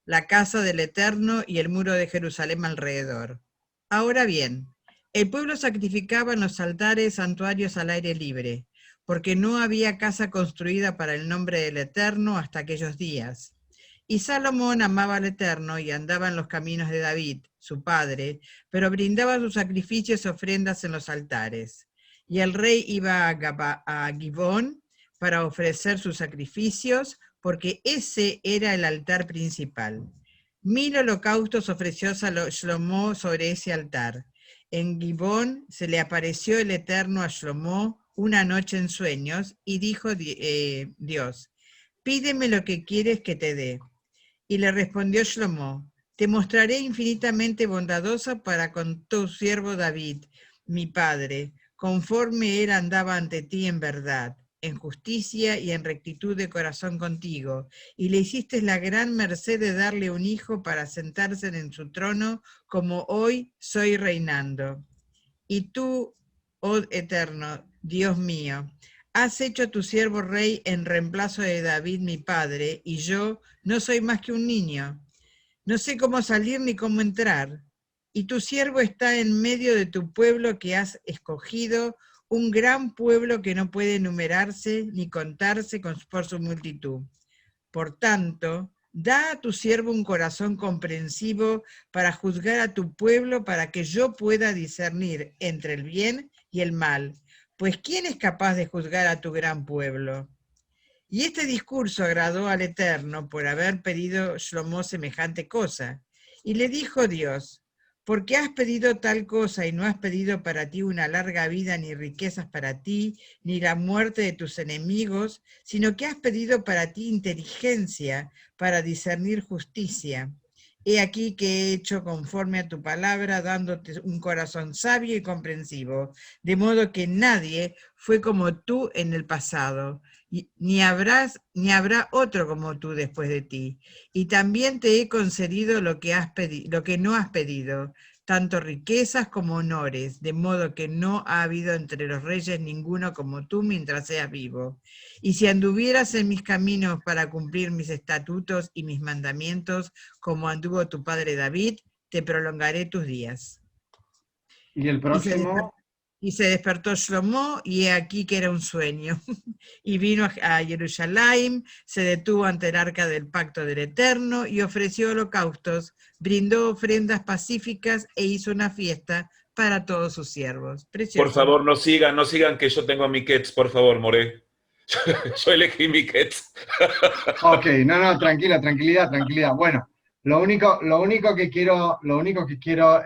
la casa del Eterno y el muro de Jerusalén alrededor. Ahora bien, el pueblo sacrificaba en los altares santuarios al aire libre, porque no había casa construida para el nombre del Eterno hasta aquellos días. Y Salomón amaba al Eterno y andaba en los caminos de David, su padre, pero brindaba sus sacrificios y ofrendas en los altares. Y el rey iba a Gibón para ofrecer sus sacrificios, porque ese era el altar principal. 1000 holocaustos ofreció Shlomo sobre ese altar. En Gibón se le apareció el Eterno a Shlomo una noche en sueños, y dijo Dios, pídeme lo que quieres que te dé. Y le respondió Shlomo, te mostraré infinitamente bondadosa para con tu siervo David, mi padre, conforme él andaba ante ti en verdad, en justicia y en rectitud de corazón contigo, y le hiciste la gran merced de darle un hijo para sentarse en su trono, como hoy soy reinando. Y tú, oh Eterno, Dios mío, has hecho a tu siervo rey en reemplazo de David mi padre, y yo no soy más que un niño. No sé cómo salir ni cómo entrar. Y tu siervo está en medio de tu pueblo que has escogido, un gran pueblo que no puede enumerarse ni contarse por su multitud. Por tanto, da a tu siervo un corazón comprensivo para juzgar a tu pueblo, para que yo pueda discernir entre el bien y el mal. Pues ¿quién es capaz de juzgar a tu gran pueblo? Y este discurso agradó al Eterno por haber pedido Shlomo semejante cosa. Y le dijo Dios, porque has pedido tal cosa y no has pedido para ti una larga vida, ni riquezas para ti, ni la muerte de tus enemigos, sino que has pedido para ti inteligencia para discernir justicia. He aquí que he hecho conforme a tu palabra, dándote un corazón sabio y comprensivo, de modo que nadie fue como tú en el pasado, ni habrá otro como tú después de ti. Y también te he concedido lo que no has pedido, tanto riquezas como honores, de modo que no ha habido entre los reyes ninguno como tú mientras seas vivo. Y si anduvieras en mis caminos para cumplir mis estatutos y mis mandamientos, como anduvo tu padre David, te prolongaré tus días. Y el próximo... Y se despertó Shlomo, y he aquí que era un sueño. Y vino a Jerusalén, se detuvo ante el arca del pacto del Eterno, y ofreció holocaustos, brindó ofrendas pacíficas, e hizo una fiesta para todos sus siervos. Precioso. Por favor, no sigan, que yo tengo a mi Ketz, por favor, More. Yo elegí mi Ketz. Ok, no, tranquilidad. Bueno, Lo único que quiero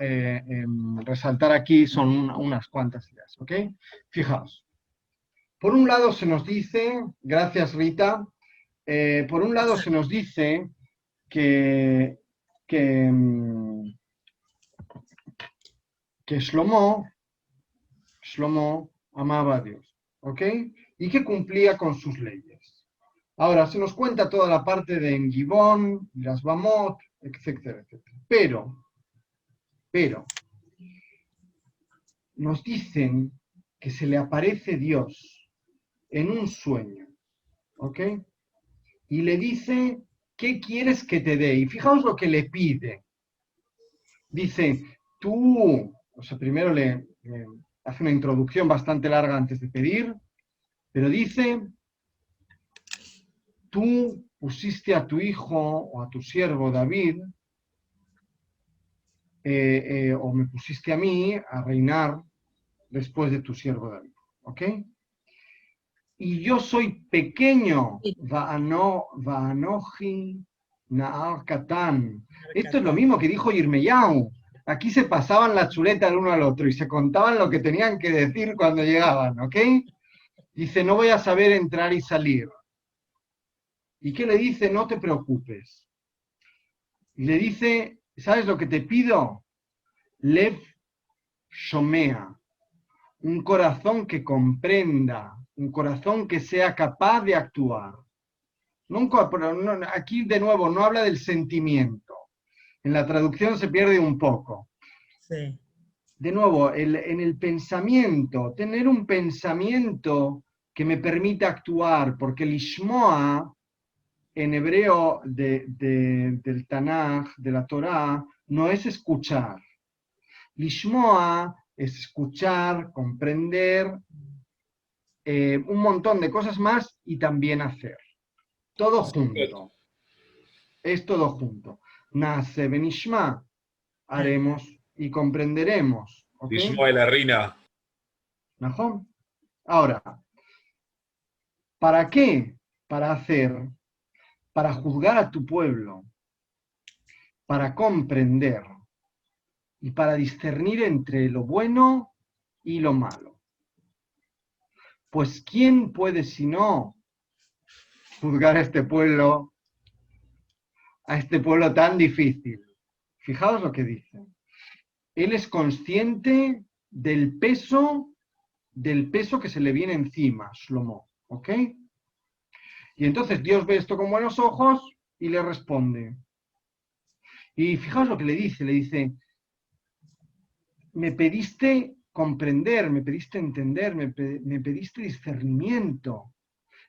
resaltar aquí son unas cuantas ideas, ¿ok? Fijaos. Por un lado se nos dice, gracias Rita, por un lado se nos dice que Shlomo amaba a Dios, ¿ok? Y que cumplía con sus leyes. Ahora, se nos cuenta toda la parte de Engibón, las Bamot, etcétera, etcétera. Pero, nos dicen que se le aparece Dios en un sueño, ¿ok? Y le dice, ¿qué quieres que te dé? Y fijaos lo que le pide. Dice, tú, o sea, primero le hace una introducción bastante larga antes de pedir, pero dice, tú pusiste a tu hijo o a tu siervo David, o me pusiste a mí a reinar después de tu siervo David, ¿ok? Y yo soy pequeño, Va'anoji Na'ar Katán. Esto es lo mismo que dijo Yirmeyahu. Aquí se pasaban la chuleta el uno al otro y se contaban lo que tenían que decir cuando llegaban, ¿ok? Dice, no voy a saber entrar y salir. ¿Y qué le dice? No te preocupes. Y le dice, ¿sabes lo que te pido? Lev Shomea. Un corazón que comprenda, un corazón que sea capaz de actuar. Aquí de nuevo no habla del sentimiento. En la traducción se pierde un poco. Sí. De nuevo, en el pensamiento, tener un pensamiento que me permita actuar, porque el Ishmoa, en hebreo del Tanaj, de la Torá, no es escuchar. Lishmoa es escuchar, comprender, un montón de cosas más y también hacer. Todo junto. Es todo junto. Nace benishma, haremos y comprenderemos. ¿Ok? Lishmoa la Rina. ¿Najón? Ahora, ¿para qué? Para hacer, para juzgar a tu pueblo, para comprender y para discernir entre lo bueno y lo malo. Pues ¿quién puede sino juzgar a este pueblo tan difícil? Fijaos lo que dice. Él es consciente del peso que se le viene encima, Shlomo, ¿ok? Y entonces Dios ve esto con buenos ojos y le responde. Y fijaos lo que le dice, me pediste comprender, me pediste entender, me pediste discernimiento,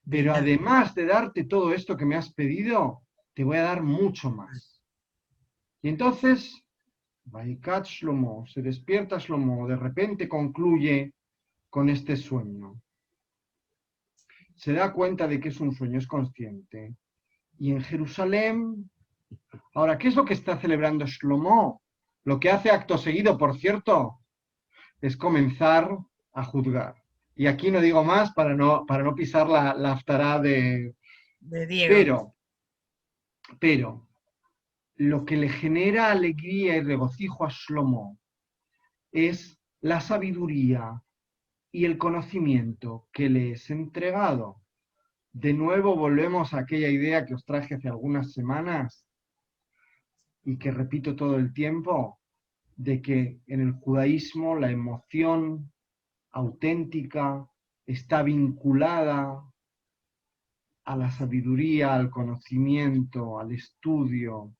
pero además de darte todo esto que me has pedido, te voy a dar mucho más. Y entonces, Vaikat Shlomo, se despierta Shlomo, de repente concluye con este sueño. Se da cuenta de que es un sueño, es consciente. Y en Jerusalén, ahora, ¿qué es lo que está celebrando Shlomo? Lo que hace acto seguido, por cierto, es comenzar a juzgar. Y aquí no digo más para no pisar la haftará de Diego. Pero, lo que le genera alegría y regocijo a Shlomo es la sabiduría y el conocimiento que le es entregado. De nuevo volvemos a aquella idea que os traje hace algunas semanas y que repito todo el tiempo, de que en el judaísmo la emoción auténtica está vinculada a la sabiduría, al conocimiento, al estudio,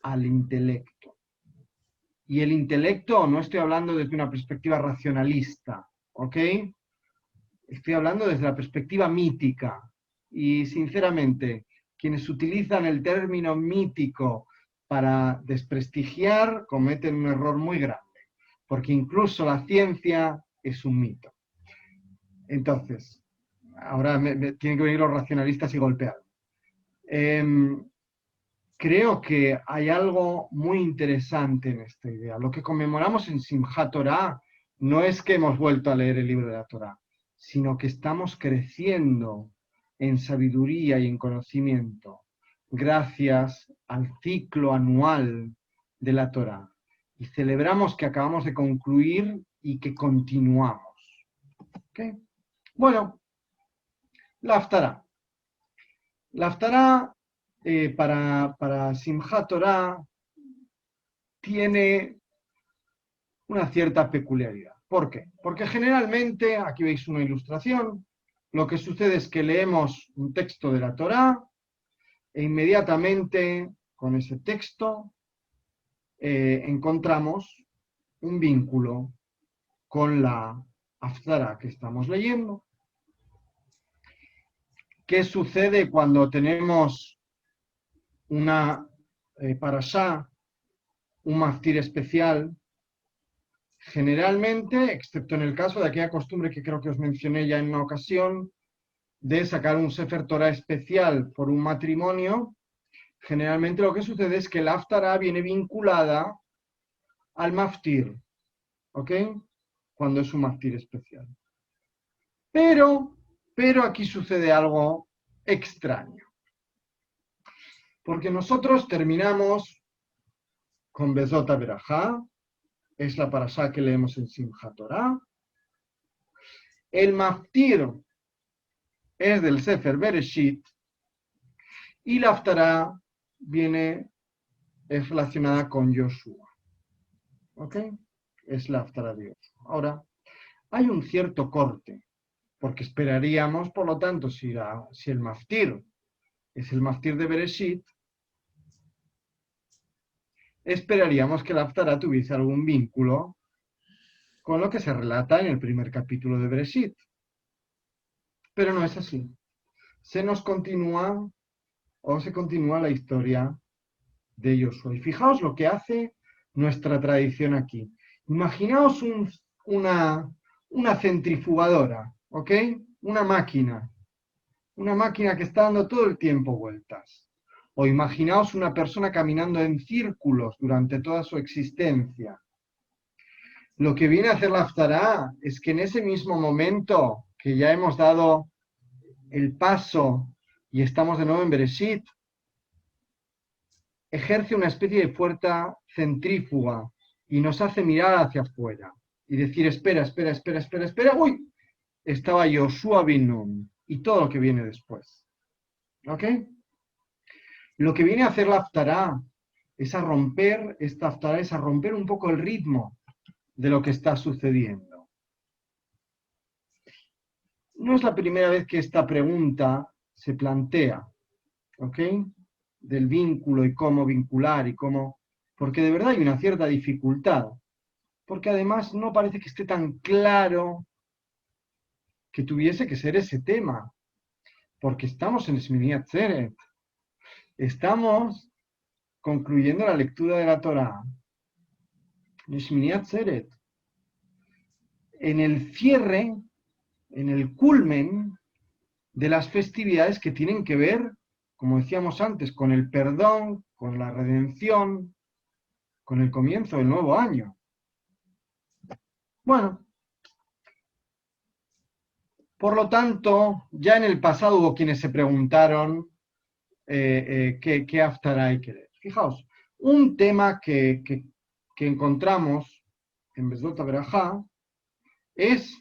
al intelecto. Y el intelecto no estoy hablando desde una perspectiva racionalista, ¿ok? Estoy hablando desde la perspectiva mítica. Y sinceramente, quienes utilizan el término mítico para desprestigiar cometen un error muy grande, porque incluso la ciencia es un mito. Entonces, ahora tienen que venir los racionalistas y golpear. Creo que hay algo muy interesante en esta idea. Lo que conmemoramos en Simchat Torah no es que hemos vuelto a leer el libro de la Torah, sino que estamos creciendo en sabiduría y en conocimiento. gracias al ciclo anual de la Torá. Y celebramos que acabamos de concluir y que continuamos. ¿Okay? Bueno, la Haftará. La Haftará para Simchat Torah tiene una cierta peculiaridad. ¿Por qué? Porque generalmente, aquí veis una ilustración, lo que sucede es que leemos un texto de la Torá e inmediatamente con ese texto encontramos un vínculo con la Haftará que estamos leyendo. ¿Qué sucede cuando tenemos una parashá, un maftir especial? Generalmente, excepto en el caso de aquella costumbre que creo que os mencioné ya en una ocasión, de sacar un Sefer Torah especial por un matrimonio, generalmente lo que sucede es que la Haftará viene vinculada al maftir, ¿ok? Cuando es un maftir especial. Pero aquí sucede algo extraño. Porque nosotros terminamos con Bezot HaBerajá, es la parashá que leemos en Simchat Torah. El maftir es del Sefer Bereshit y la Haftará es relacionada con Yoshua. ¿Ok? Es la Haftará de Yoshua. Ahora, hay un cierto corte, porque esperaríamos, por lo tanto, si el maftir es el maftir de Bereshit, esperaríamos que la Haftará tuviese algún vínculo con lo que se relata en el primer capítulo de Bereshit. Pero no es así. Se continúa la historia de Yoshua. Y fijaos lo que hace nuestra tradición aquí. Imaginaos una centrifugadora, ¿ok? Una máquina que está dando todo el tiempo vueltas. O imaginaos una persona caminando en círculos durante toda su existencia. Lo que viene a hacer la Haftará es que en ese mismo momento que ya hemos dado el paso y estamos de nuevo en Bereshit, ejerce una especie de fuerza centrífuga y nos hace mirar hacia afuera y decir, espera, uy, estaba Yoshua bin Nun y todo lo que viene después. ¿Ok? Lo que viene a hacer la Haftará es a romper un poco el ritmo de lo que está sucediendo. No es la primera vez que esta pregunta se plantea, ¿ok? Del vínculo y cómo vincular y cómo... Porque de verdad hay una cierta dificultad. Porque además no parece que esté tan claro que tuviese que ser ese tema. Porque estamos en Shmini Atzeret. Estamos concluyendo la lectura de la Torá. En Shmini Atzeret. En el cierre, en el culmen de las festividades que tienen que ver, como decíamos antes, con el perdón, con la redención, con el comienzo del nuevo año. Bueno, por lo tanto, ya en el pasado hubo quienes se preguntaron qué Haftará hay que leer. Fijaos, un tema que encontramos en Bezot HaBerajá es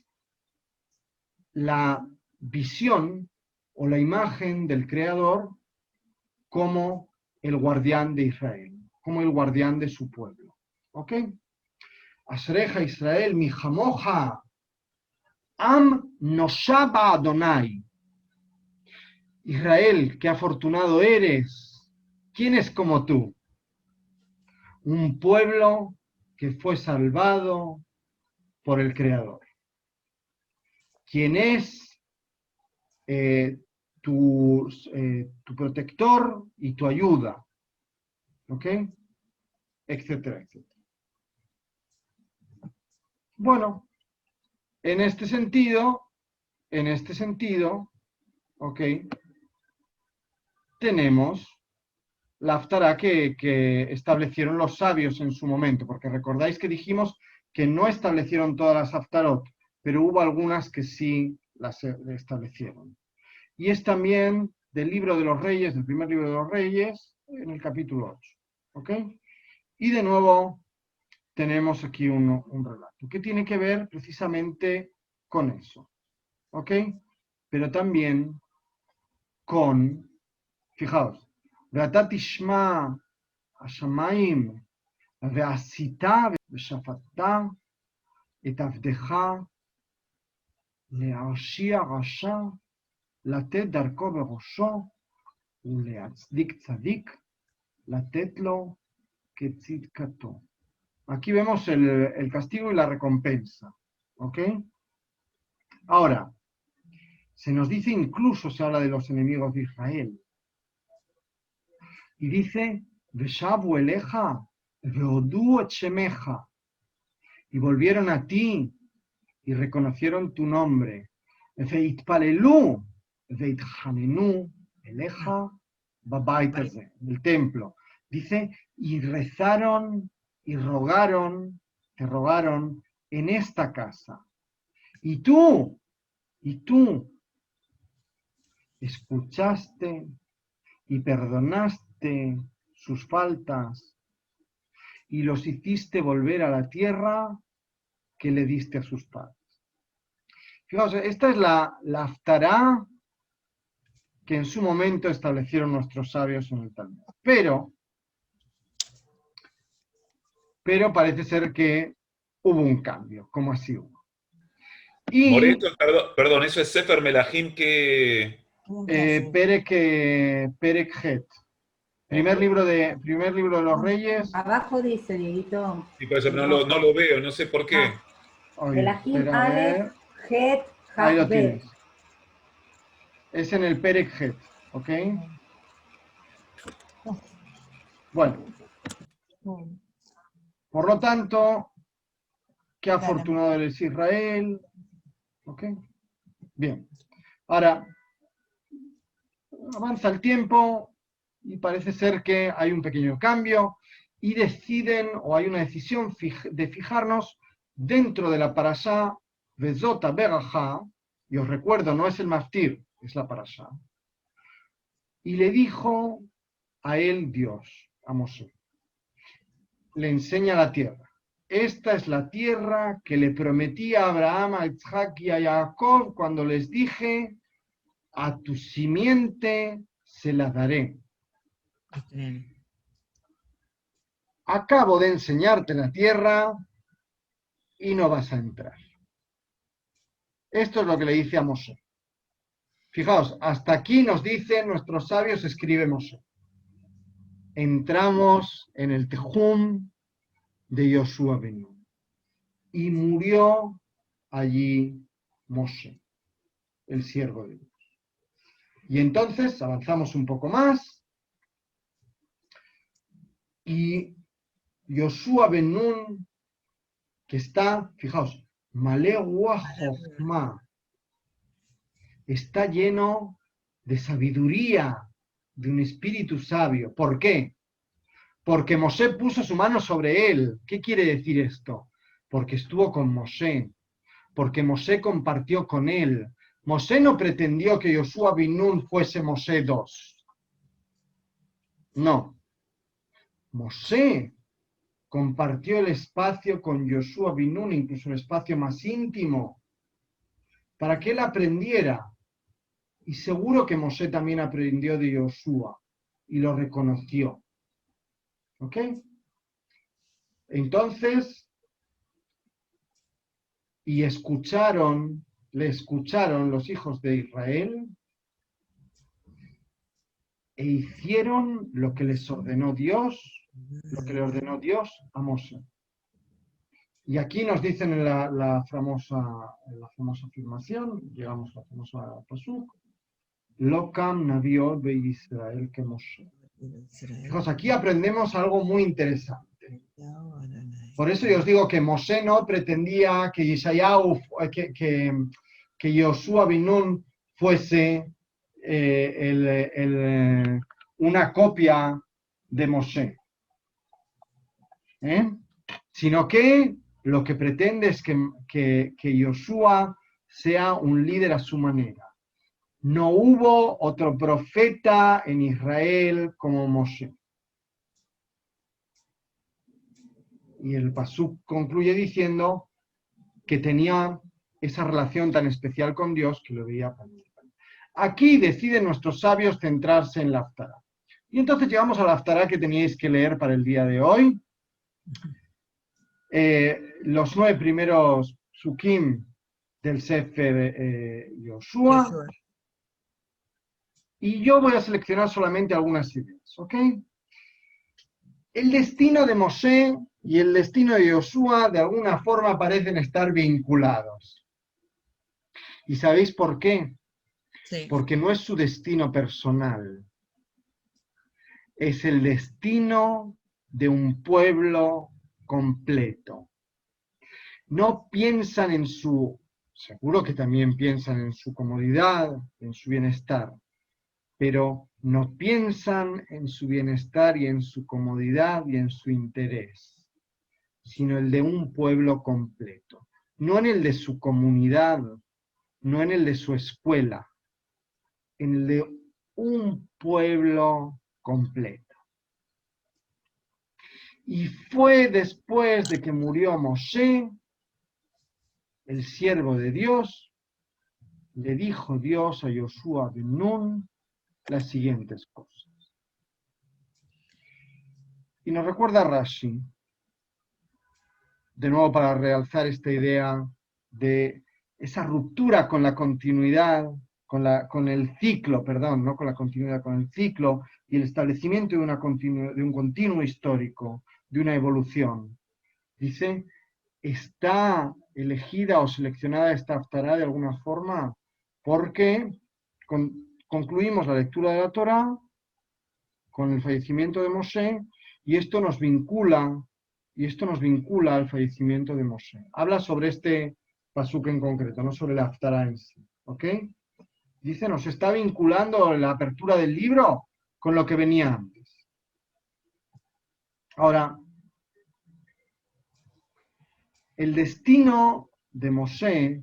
la visión o la imagen del Creador como el guardián de Israel, como el guardián de su pueblo. ¿Ok? Ashreja Israel, mi jamoja, am noshaba Adonai. Israel, qué afortunado eres. ¿Quién es como tú? Un pueblo que fue salvado por el Creador. ¿Quién es tu protector y tu ayuda? ¿Ok? Etcétera, etcétera. Bueno, en este sentido, ¿ok? Tenemos la Haftará que establecieron los sabios en su momento, porque recordáis que dijimos que no establecieron todas las Haftarot, pero hubo algunas que sí las establecieron. Y es también del libro de los Reyes, del primer libro de los Reyes, en el capítulo 8. ¿Ok? Y de nuevo tenemos aquí un relato que tiene que ver precisamente con eso. ¿Ok? Pero también con, fijaos, Ve'ata tishma hashamayim ve'asita ve'shafatta et avdecha le'arshia rasha latet darko berosho uleatzdik tzadik latet lo ketzidkato. Aquí vemos el castigo y la recompensa. ¿Ok? Ahora, se nos dice, incluso se habla de los enemigos de Israel. Y dice, Veshavu eleja, veodu et shemeja. Y volvieron a ti y reconocieron tu nombre. Veitpalelu, veithanenu, eleja, babait hazeh, del templo. Dice, y rezaron y rogaron, te rogaron en esta casa. Y tú, escuchaste y perdonaste sus faltas y los hiciste volver a la tierra que le diste a sus padres. Fijaos, esta es la haftará que en su momento establecieron nuestros sabios en el Talmud. Pero parece ser que hubo un cambio, como así hubo. Y Moreto, perdón, eso es Sefer Melahim que... Perek Het. Primer libro de los Reyes. Abajo dice, Dieguito. Sí, por eso no lo veo, no sé por qué. Oye, Melahim espera, a ver. Aleph Het Ahí lo Haf Bet. tienes. Es en el Perek Het, ¿ok? Bueno. Por lo tanto, qué afortunado eres Israel. ¿Ok? Bien. Ahora, avanza el tiempo y parece ser que hay un pequeño cambio y deciden, o hay una decisión de fijarnos dentro de la parashá Vezota Berajá, y os recuerdo, no es el maftir, es la parashá. Y le dijo a él Dios, a Moshe, le enseña la tierra. Esta es la tierra que le prometí a Abraham, a Isaac y a Jacob cuando les dije, a tu simiente se la daré. Acabo de enseñarte la tierra y no vas a entrar. Esto es lo que le dice a Moshe. Fijaos, hasta aquí nos dicen nuestros sabios, escribe Moshe. Entramos en el Tejum de Yoshua ben Nun. Y murió allí Moshe, el siervo de Dios. Y entonces avanzamos un poco más. Y Yoshua ben Nun, que está, fijaos, Malewah Jochma, está lleno de sabiduría, de un espíritu sabio. ¿Por qué? Porque Moshe puso su mano sobre él. ¿Qué quiere decir esto? Porque estuvo con Moshe, porque Moshe compartió con él. Moshe no pretendió que Yoshua ben Nun fuese Moshe 2. No. Moshe compartió el espacio con Yoshua ben Nun, incluso el espacio más íntimo, para que él aprendiera. Y seguro que Moshe también aprendió de Yoshua y lo reconoció. ¿Ok? Entonces, y le escucharon los hijos de Israel e hicieron lo que les ordenó Dios, lo que le ordenó Dios a Moshe. Y aquí nos dicen en la famosa afirmación, llegamos a la famosa pasuk, Lokam Naviot be Israel que Moshe. Fijaos, aquí aprendemos algo muy interesante. Por eso yo os digo que Moshe no pretendía que Yeshayahu, que Yoshua ben Nun fuese una copia de Moshe. Sino que lo que pretende es que Yoshua sea un líder a su manera. No hubo otro profeta en Israel como Moshe. Y el pasuk concluye diciendo que tenía esa relación tan especial con Dios que lo veía participar. Aquí deciden nuestros sabios centrarse en la Haftará. Y entonces llegamos a la Haftará que teníais que leer para el día de hoy. Los 9 primeros psukim del Sefer Yoshua. Yeshua. Y yo voy a seleccionar solamente algunas ideas, ¿ok? El destino de Moshe y el destino de Yoshua de alguna forma parecen estar vinculados. ¿Y sabéis por qué? Sí. Porque no es su destino personal, es el destino de un pueblo completo. No piensan en su, seguro que también piensan en su comodidad, en su bienestar, pero no piensan en su bienestar y en su comodidad y en su interés, sino el de un pueblo completo, no en el de su comunidad, no en el de su escuela, en el de un pueblo completo. Y fue después de que murió Moshe, el siervo de Dios, le dijo Dios a Yoshua ben Nun las siguientes cosas. Y nos recuerda Rashi, de nuevo para realzar esta idea de esa ruptura con la continuidad, con el ciclo, perdón, no con la continuidad, con el ciclo y el establecimiento de un continuo histórico, de una evolución. Dice, ¿está elegida o seleccionada esta Haftará de alguna forma? Porque concluimos la lectura de la Torá con el fallecimiento de Moshe y esto nos vincula al fallecimiento de Moshe. Habla sobre este pasuk en concreto, no sobre la Haftará en sí. ¿Ok? Dice, nos está vinculando la apertura del libro con lo que venía antes. Ahora, el destino de Moshe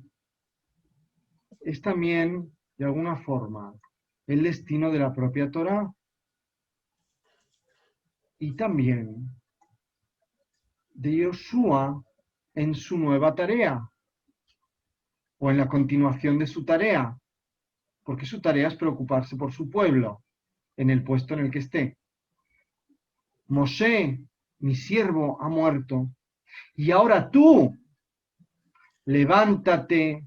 es también, de alguna forma, el destino de la propia Torá y también de Yoshua en su nueva tarea o en la continuación de su tarea, porque su tarea es preocuparse por su pueblo en el puesto en el que esté. Moshe, mi siervo, ha muerto y ahora tú levántate,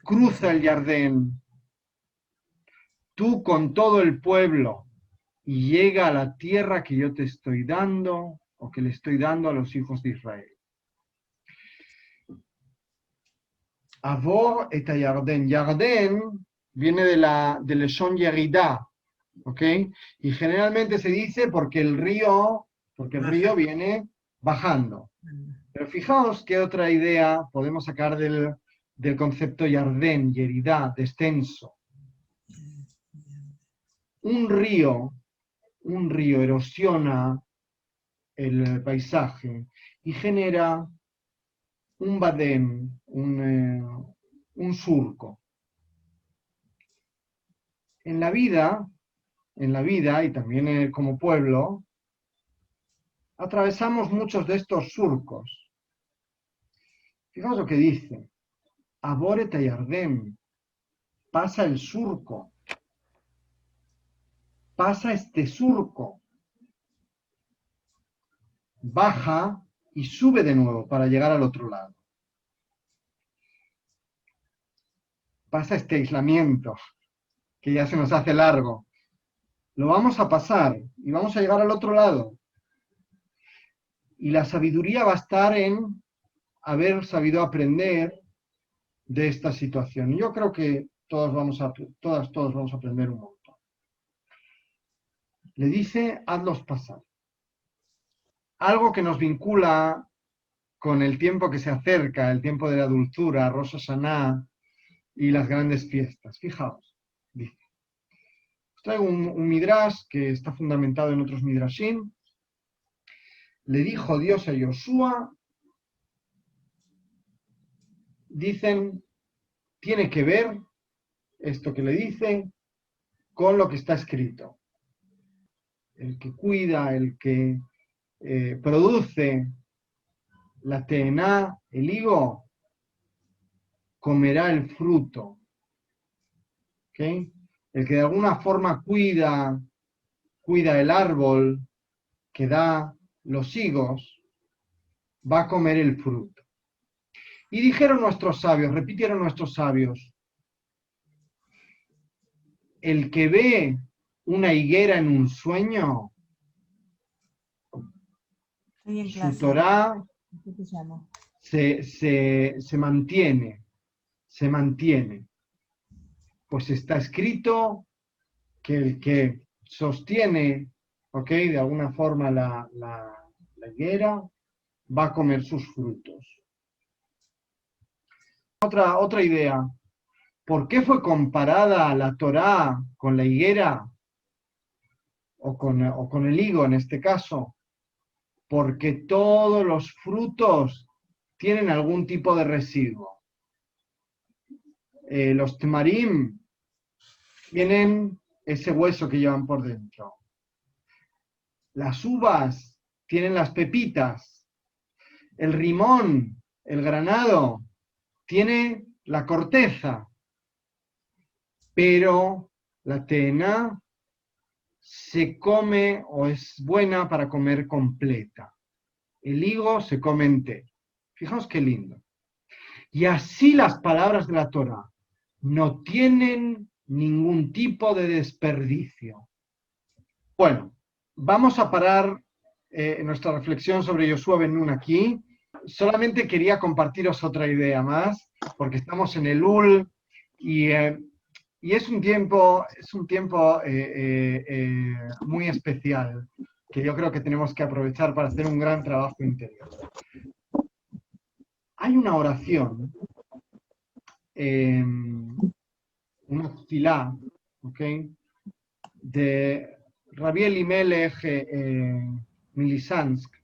cruza el Jardín, tú con todo el pueblo, y llega a la tierra que yo te estoy dando, o que le estoy dando a los hijos de Israel. Avor et Yardén. Yardén viene del Leshon Yerida, ¿ok? Y generalmente se dice porque el río viene bajando. Pero fijaos qué otra idea podemos sacar del concepto Yardén, Yerida, descenso. Un río erosiona el paisaje y genera un badem, un surco. En la vida y también como pueblo, atravesamos muchos de estos surcos. Fijaos lo que dice, Abore Tayardem, pasa el surco, pasa este surco, baja y sube de nuevo para llegar al otro lado. Pasa este aislamiento, que ya se nos hace largo. Lo vamos a pasar y vamos a llegar al otro lado. Y la sabiduría va a estar en haber sabido aprender de esta situación. Y yo creo que todos vamos a aprender un montón. Le dice, hazlos pasar. Algo que nos vincula con el tiempo que se acerca, el tiempo de la dulzura, Rosh Hashanah y las grandes fiestas. Fijaos, dice. Os traigo un midrash que está fundamentado en otros midrashim. Le dijo Dios a Yoshua, dicen, tiene que ver esto que le dice con lo que está escrito. El que cuida, el que produce la tená, el higo, comerá el fruto. ¿Okay? El que de alguna forma cuida el árbol que da los higos, va a comer el fruto. Y dijeron nuestros sabios, repitieron nuestros sabios, el que ve una higuera en un sueño, Estoy en su clase. Torá ¿Qué te llamo? se mantiene. Pues está escrito que el que sostiene, ¿ok?, de alguna forma la higuera, va a comer sus frutos. Otra idea. ¿Por qué fue comparada la Torá con la higuera? O con el higo en este caso. Porque todos los frutos tienen algún tipo de residuo. Los temarim tienen ese hueso que llevan por dentro. Las uvas tienen las pepitas. El rimón, el granado, tiene la corteza. Pero la tená se come o es buena para comer completa. El higo se come entero. Fijaos qué lindo. Y así las palabras de la Torá no tienen ningún tipo de desperdicio. Bueno, vamos a parar nuestra reflexión sobre Yoshua Ben Nun aquí. Solamente quería compartiros otra idea más, porque estamos en el Ul y es un tiempo muy especial que yo creo que tenemos que aprovechar para hacer un gran trabajo interior. Hay una oración, una tefilá, ¿ok?, de Rabbi Elimelech Milisansk,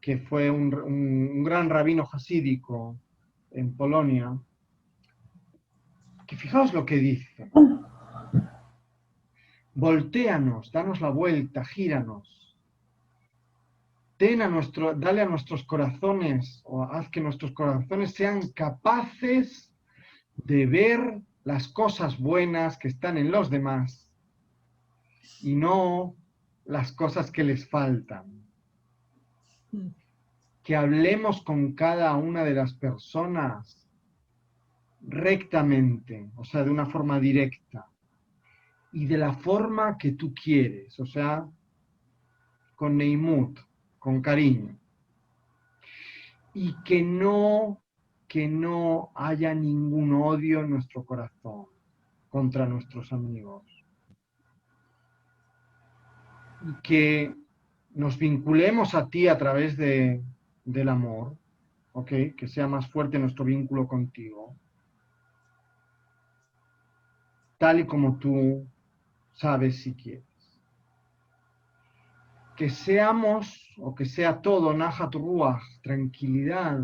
que fue un gran rabino jasídico en Polonia, que fijaos lo que dice. Voltéanos, danos la vuelta, gíranos. Dale a nuestros corazones, o haz que nuestros corazones sean capaces de ver las cosas buenas que están en los demás y no las cosas que les faltan. Que hablemos con cada una de las personas rectamente, o sea, de una forma directa, y de la forma que tú quieres, o sea, con neimut, con cariño. Y que no haya ningún odio en nuestro corazón contra nuestros amigos. Y que nos vinculemos a ti a través del amor, ¿ok? Que sea más fuerte nuestro vínculo contigo, tal y como tú sabes si quieres. Que seamos, o que sea todo, Najat Ruach, tranquilidad,